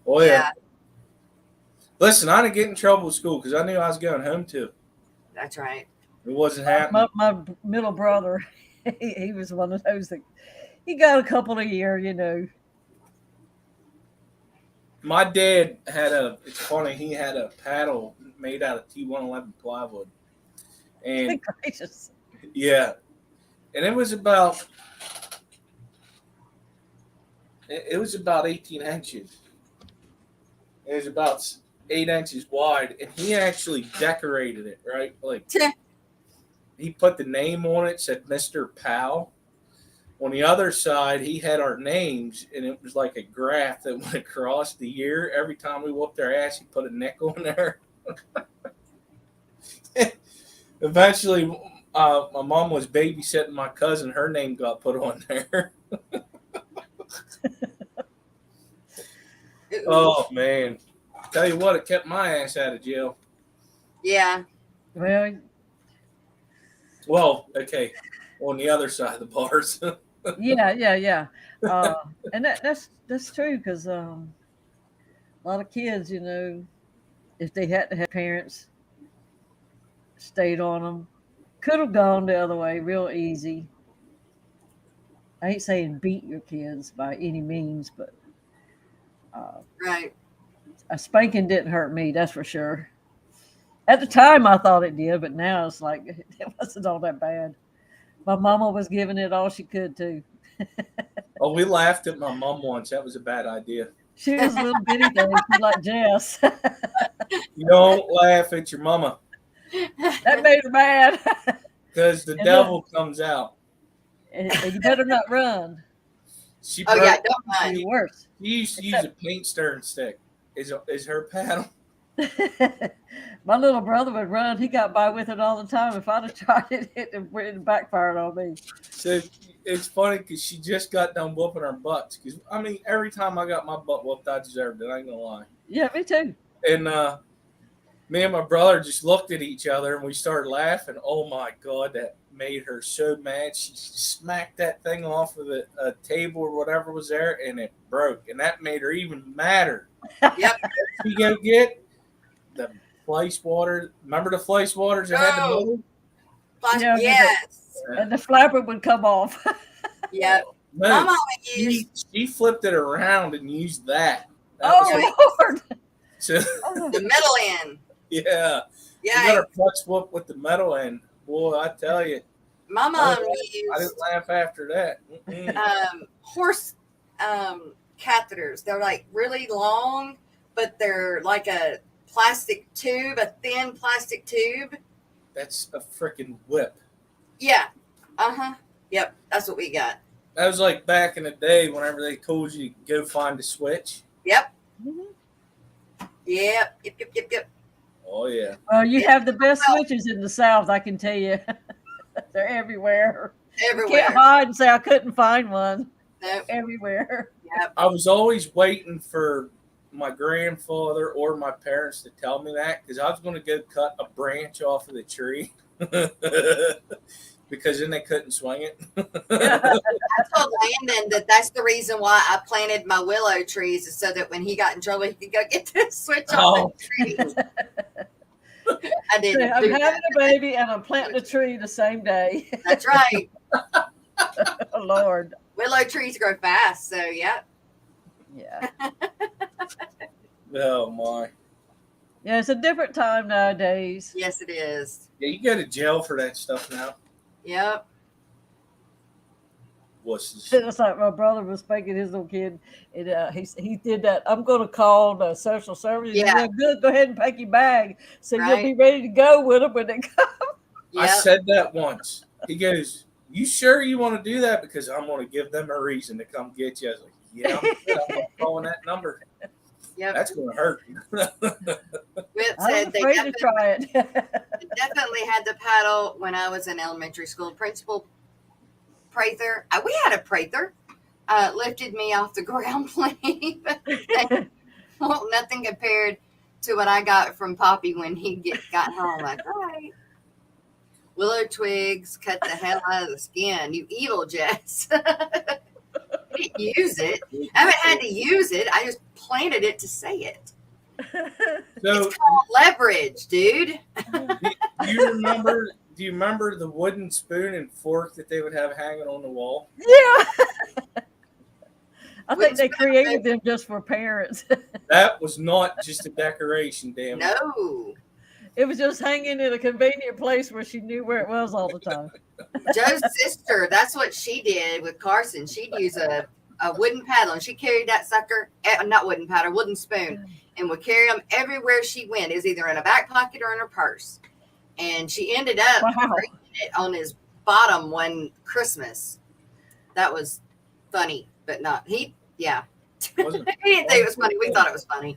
Oh, yeah. Listen, I didn't get in trouble at school because I knew I was going home too. That's right. It wasn't happening. My middle brother, he was one of those that he got a couple a year, you know. My dad it's funny, he had a paddle made out of T111 plywood. And Gracious. yeah. And it was about 18 inches. It was about 8 inches wide, and he actually decorated it, right? Like he put the name on it, said Mr. Powell. On the other side, he had our names, and it was like a graph that went across the year. Every time we whooped our ass, he put a nickel in there. Eventually, my mom was babysitting my cousin. Her name got put on there. Oh, man. Tell you what, it kept my ass out of jail. Yeah. Well, okay. On the other side of the bars. yeah. And that's true because a lot of kids, you know, if they had to have parents stayed on them, could have gone the other way real easy. I ain't saying beat your kids by any means, but Right. a spanking didn't hurt me, that's for sure. At the time, I thought it did, but now it's like it wasn't all that bad. My mama was giving it all she could too. Oh, we laughed at my mom once. That was a bad idea. She was a little bitty thing, she's like Jess. You don't laugh at your mama. That made her mad. Because the devil comes out. And you better not run. Oh yeah, don't It'd mind. be worse. She used to use a paint stirring stick. Is her paddle? My little brother would run. He got by with it all the time. If I'd have tried it, it backfired on me. So it's funny because she just got done whooping our butts. Because I mean, every time I got my butt whooped, I deserved it. I ain't gonna lie. Yeah, me too. And Me and my brother just looked at each other and we started laughing. Oh my God, that made her so mad. She smacked that thing off of the table or whatever was there, and it broke. And that made her even madder. Yep. She go get the place water. Remember the place waters that had the mold? Yeah, Yes. And the flapper would come off. Yep. No, My mama used she flipped it around and used that. Oh, Lord. So, the middle end. yeah. You Yeah. got her flex whoop with the metal end. Boy, I tell you. My mom I used didn't laugh after that. horse catheters. They're like really long, but they're like a plastic tube, a thin plastic tube. That's a freaking whip. Yeah. Yep. That's what we got. That was like back in the day whenever they told you to go find a switch. Yep. Mm-hmm. Yep. Yep. Oh, yeah. Well, you have the best switches in the South, I can tell you. They're everywhere. You Everywhere. can't hide and say I couldn't find one. Nope. Everywhere. Yep. I was always waiting for my grandfather or my parents to tell me that because I was going to go cut a branch off of the tree because then they couldn't swing it. I told Landon that's the reason why I planted my willow trees is so that when he got in trouble, he could go get the switch off the tree. I didn't. I'm do having that. a baby and I'm planting a tree the same day. That's right. Oh, Lord. Willow trees grow fast, so yeah. Yeah. Oh, my. Yeah, it's a different time nowadays. Yes, it is. Yeah, you go to jail for that stuff now. Yep. Wusses. It's like my brother was spanking his little kid, and he did that. I'm going to call the social services. Yeah. Said, good. Go ahead and pack your bag, so you'll Right. be ready to go with them when they come. I Yep. said that once. He goes, "You sure you want to do that? Because I'm going to give them a reason to come get you." I was like, "Yeah, I'm calling that number. Yep. That's going to hurt." Whip I'm said they afraid to try it. definitely had the paddle when I was in elementary school. Principal Prather, we had a Prather, lifted me off the ground plenty. Well, nothing compared to what I got from Poppy when he got home. Like, all right. Willow twigs cut the hell out of the skin. You evil Jess. I didn't use it. I haven't had to use it. I just planted it to say it. So, It's called leverage, dude. do you remember the wooden spoon and fork that they would have hanging on the wall? Yeah. I think they created them just for parents. That was not just a decoration, damn it. No. It was just hanging in a convenient place where she knew where it was all the time. Joe's sister, that's what she did with Carson. She'd use a wooden paddle, and she carried that sucker, not wooden paddle, wooden spoon, and would carry them everywhere she went. It was either in a back pocket or in her purse. And she ended up breaking it on his bottom one Christmas. That was funny, but not he. Yeah, he didn't think it was funny. We thought it was funny.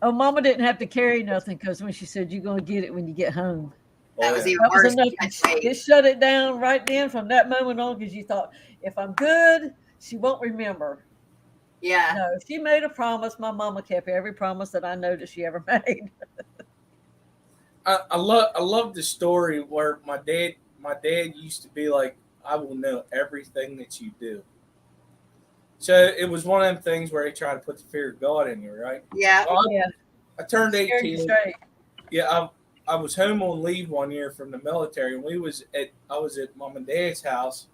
Oh, Mama didn't have to carry nothing because when she said you're going to get it when you get home. That was even That was worse. enough. She had to wait. It shut it down right then from that moment on because you thought, if I'm good, she won't remember. Yeah. No, she made a promise. My mama kept every promise that I know that she ever made. I love the story where my dad used to be like, "I will know everything that you do." So it was one of them things where he tried to put the fear of God in you, right? Yeah. Well, Yeah. I turned Scared you 18. straight. Yeah, I was home on leave one year from the military, and I was at Mom and Dad's house,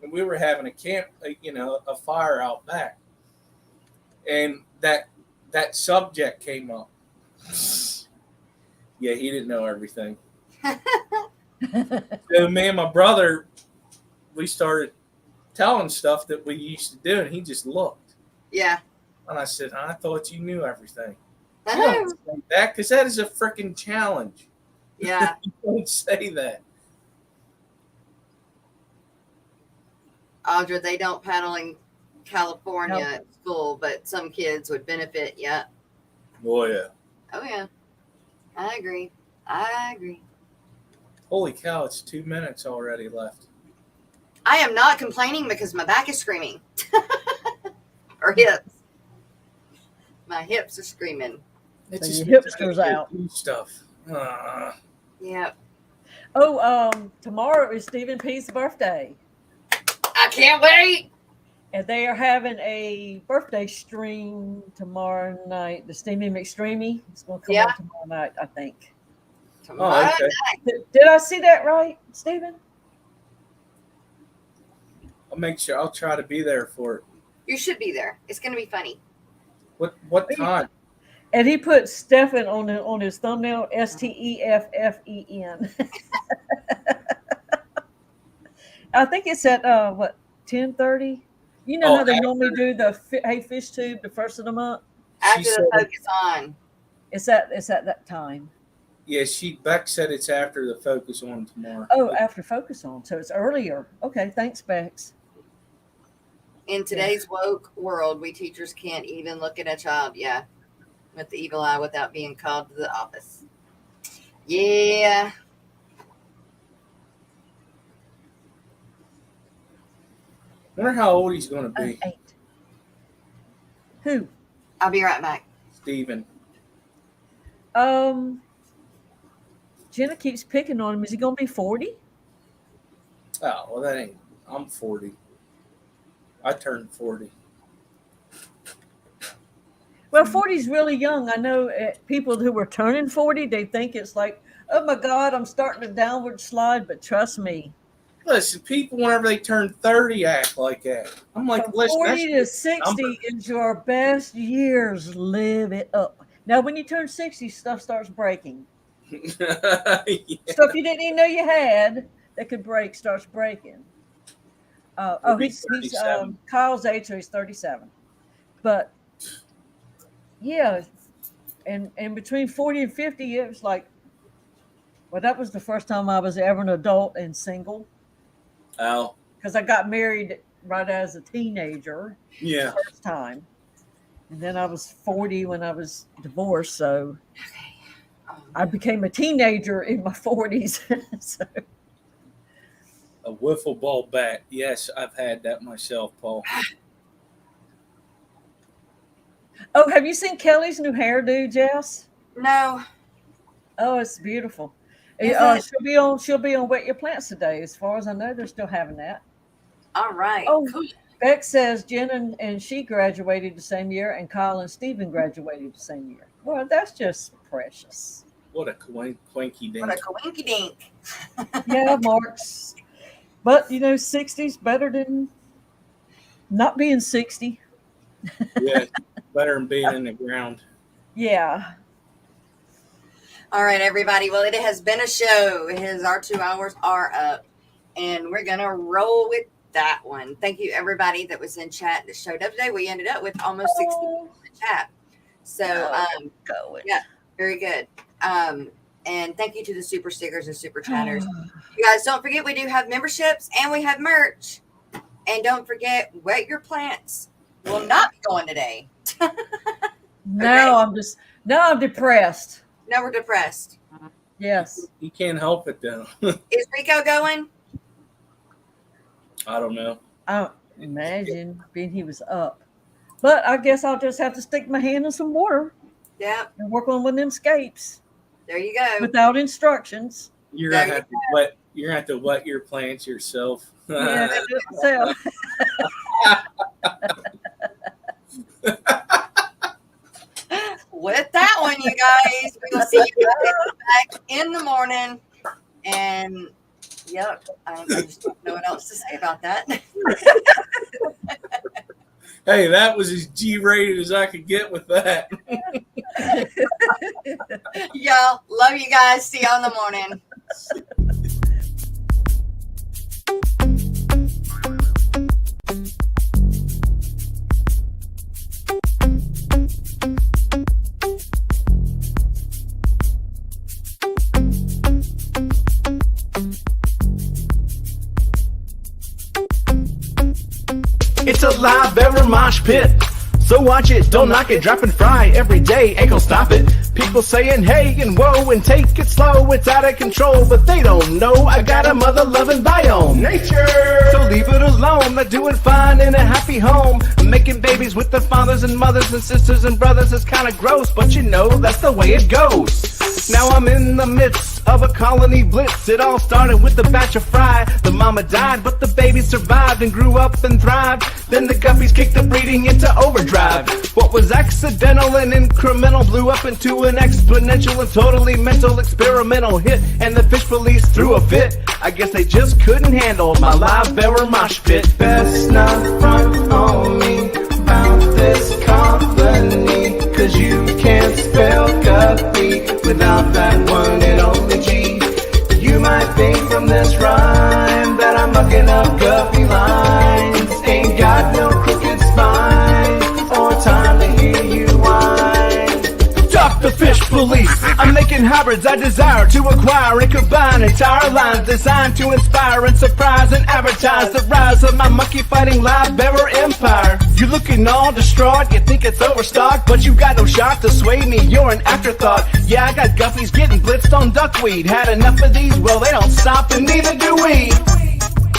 and we were having a fire out back, and that subject came up. Yeah, he didn't know everything. So me and my brother, we started telling stuff that we used to do, and he just looked. Yeah. And I said, "I thought you knew everything." I You know. don't say that because that is a freaking challenge. Yeah. You don't say that. Audra, they don't paddle in California at school, but some kids would benefit. Yeah. Oh, yeah. Oh, yeah. I agree. Holy cow, it's 2 minutes already left. I am not complaining because my back is screaming. Or hips. My hips are screaming. It's So just your hipster's out. do stuff. Yep. Oh, tomorrow is Stephen P's birthday. I can't wait. And they are having a birthday stream tomorrow night. The Steamy McStreamy. It's going to come on tomorrow night, I think. Tomorrow okay. night. Did I see that right, Stephen? I'll make sure. I'll try to be there for it. You should be there. It's going to be funny. What time? And he put Stephen on his thumbnail, Steffen. I think it's at 10:30. You know how they normally do the Hey Fish Tube the first of the month. After the focus on. It's at that time. Yeah, Beck said it's after the focus on tomorrow. Oh, after focus on, so it's earlier. Okay, thanks, Bex. In today's woke world, we teachers can't even look at a child, with the evil eye without being called to the office. Yeah. I wonder how old he's going to be. 8. Who? I'll be right back. Steven. Jenna keeps picking on him. Is he going to be 40? Oh, well, that ain't. I'm 40. I turned 40. Well, 40 is really young. I know people who are turning 40, they think it's like, oh my God, I'm starting a downward slide. But trust me. Listen, people, whenever they turn 30, act like that. I'm like, From listen, 40 to 60 is your best years. Live it up. Now, when you turn 60, stuff starts breaking. Yeah. Stuff you didn't even know you had that could break starts breaking. He's Kyle's age, so he's 37. But yeah, and between 40 and 50, it was like, well, that was the first time I was ever an adult and single. Oh. Because I got married right as a teenager. Yeah. The first time. And then I was 40 when I was divorced, so I became a teenager in my 40s. So. A wiffle ball bat. Yes, I've had that myself, Paul. Oh, have you seen Kelly's new hairdo, Jess? No. Oh, it's beautiful. Is She'll be on Wet Your Plants today. As far as I know, they're still having that. All right. Oh, cool. Beck says Jen and she graduated the same year, and Kyle and Stephen graduated the same year. Well, that's just precious. What a quinky dink. What a coinky dink. Yeah, Marks. But, 60's better than not being 60. Yeah, better than being in the ground. Yeah. All right, everybody. Well, it has been a show. Our 2 hours are up, and we're going to roll with that one. Thank you, everybody that was in chat that showed up today. We ended up with almost 60 people in the chat. So, yeah, very good. And thank you to the super stickers and super chatters. You guys, don't forget we do have memberships and we have merch. And don't forget, Wet Your Plants will not be going today. Now I'm depressed. No, we're depressed. Yes. You can't help it, though. Is Rico going? I don't know. I imagine being he was up. But I guess I'll just have to stick my hand in some water. Yeah. And work on one of them scapes. There you go. Without instructions. You're gonna have to wet your plants yourself. Yeah, that's it myself. With that one, you guys, we will see you guys back in the morning. And yep, I just don't know what else to say about that. Hey, that was as G-rated as I could get with that. Y'all, love you guys. See y'all in the morning. It's a live ever mosh pit. So watch it, don't knock it, drop and fry every day, ain't gon' stop it. People saying hey and whoa and take it slow, it's out of control, but they don't know I got a mother-loving biome. Nature! So leave it alone, I'm doing fine in a happy home. making babies with their fathers and mothers and sisters and brothers is kinda gross, but you know, that's the way it goes. Now I'm in the midst of a colony blitz. It all started with the batch of fry. The mama died, but the baby survived and grew up and thrived. Then the guppies kicked the breeding into overdrive. What was accidental and incremental blew up into an exponential and totally mental experimental hit. And the fish police threw a fit. I guess they just couldn't handle my live bearer mosh pit. Best not front on me about this company, 'cause you can't spell guppy without that one and only G. You might think from this rhyme that I'm mucking up guppy lines. Ain't got no crooked spine or time to hear you whine. Talk the fish police. I'm making hybrids I desire to acquire and combine entire lines designed to inspire and surprise and advertise the rise of my monkey fighting live bearer empire. You looking all distraught, you think it's overstocked, but you got no shot to sway me, you're an afterthought. Yeah, I got guppies getting blitzed on duckweed. Had enough of these, well they don't stop and neither do we.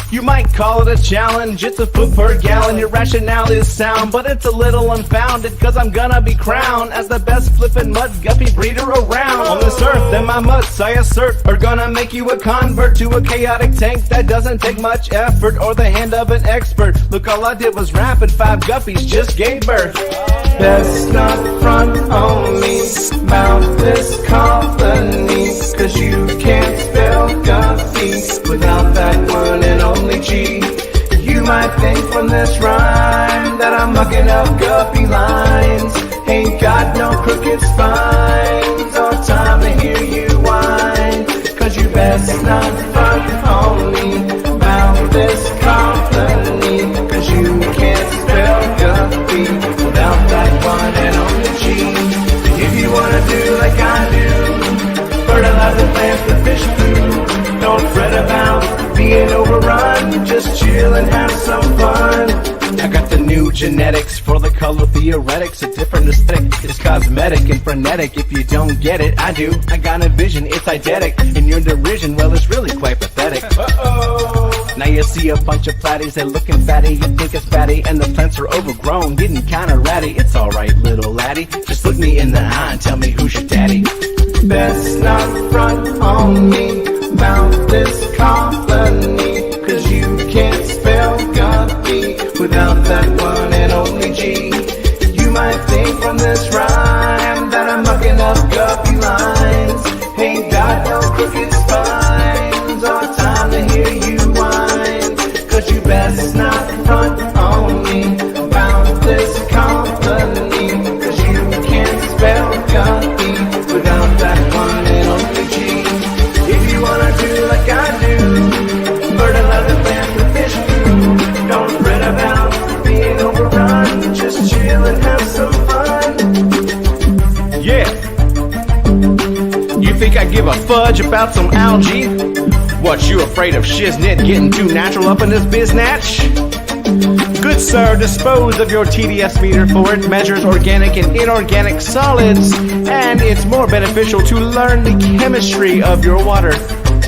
You might call it a challenge, it's a foot per gallon. Your rationale is sound, but it's a little unfounded, 'cause I'm gonna be crowned as the best flippin' mud guppy breeder around on this earth. And my mutts, I assert, are gonna make you a convert to a chaotic tank that doesn't take much effort or the hand of an expert. Look, all I did was rap and 5 guppies just gave birth. Best not front on me about this company, 'cause you can't spell guppy without that one and only G. You might think from this rhyme that I'm mucking up guppy lines. Ain't got no crooked spines or time to hear you whine, 'cause you best not front on me about this company, 'cause you can't spell guppy without that one and only G. If you wanna do like I do, fertilize the plants with fish food. Don't fret about being overrun, just chill and have some fun. I got the new genetics for the color theoretics. A different aesthetic is cosmetic and frenetic. If you don't get it, I do. I got a vision, it's eidetic. And your derision, well, it's really quite pathetic. Uh-oh. Now you see a bunch of platies, they're looking fatty. You think it's fatty, and the plants are overgrown, getting kinda ratty. It's alright, little laddie, just look me in the eye and tell me who's your daddy. Best not front on me about this company, 'cause you can't spell guppy without that one and only G. You might think from this rhyme that I'm mucking up guppy lines. Ain't got no crooked spines or time to hear you whine, 'cause you best not front on me about this company, 'cause you can't spell guppy without that one and only G. If you wanna do like I do, fertilize the plants with fish food. Don't fret about being overrun, just chill and have some fun. Yeah. You think I give a fudge about some algae? What, you afraid of shiznit getting too natural up in this biznatch? Good sir, dispose of your TDS meter, for it measures organic and inorganic solids, and it's more beneficial to learn the chemistry of your water.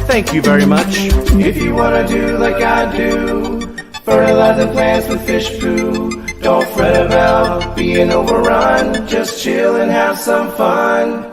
Thank you very much. If you wanna do like I do, fertilize the plants with fish food. Don't fret about being overrun, just chill and have some fun.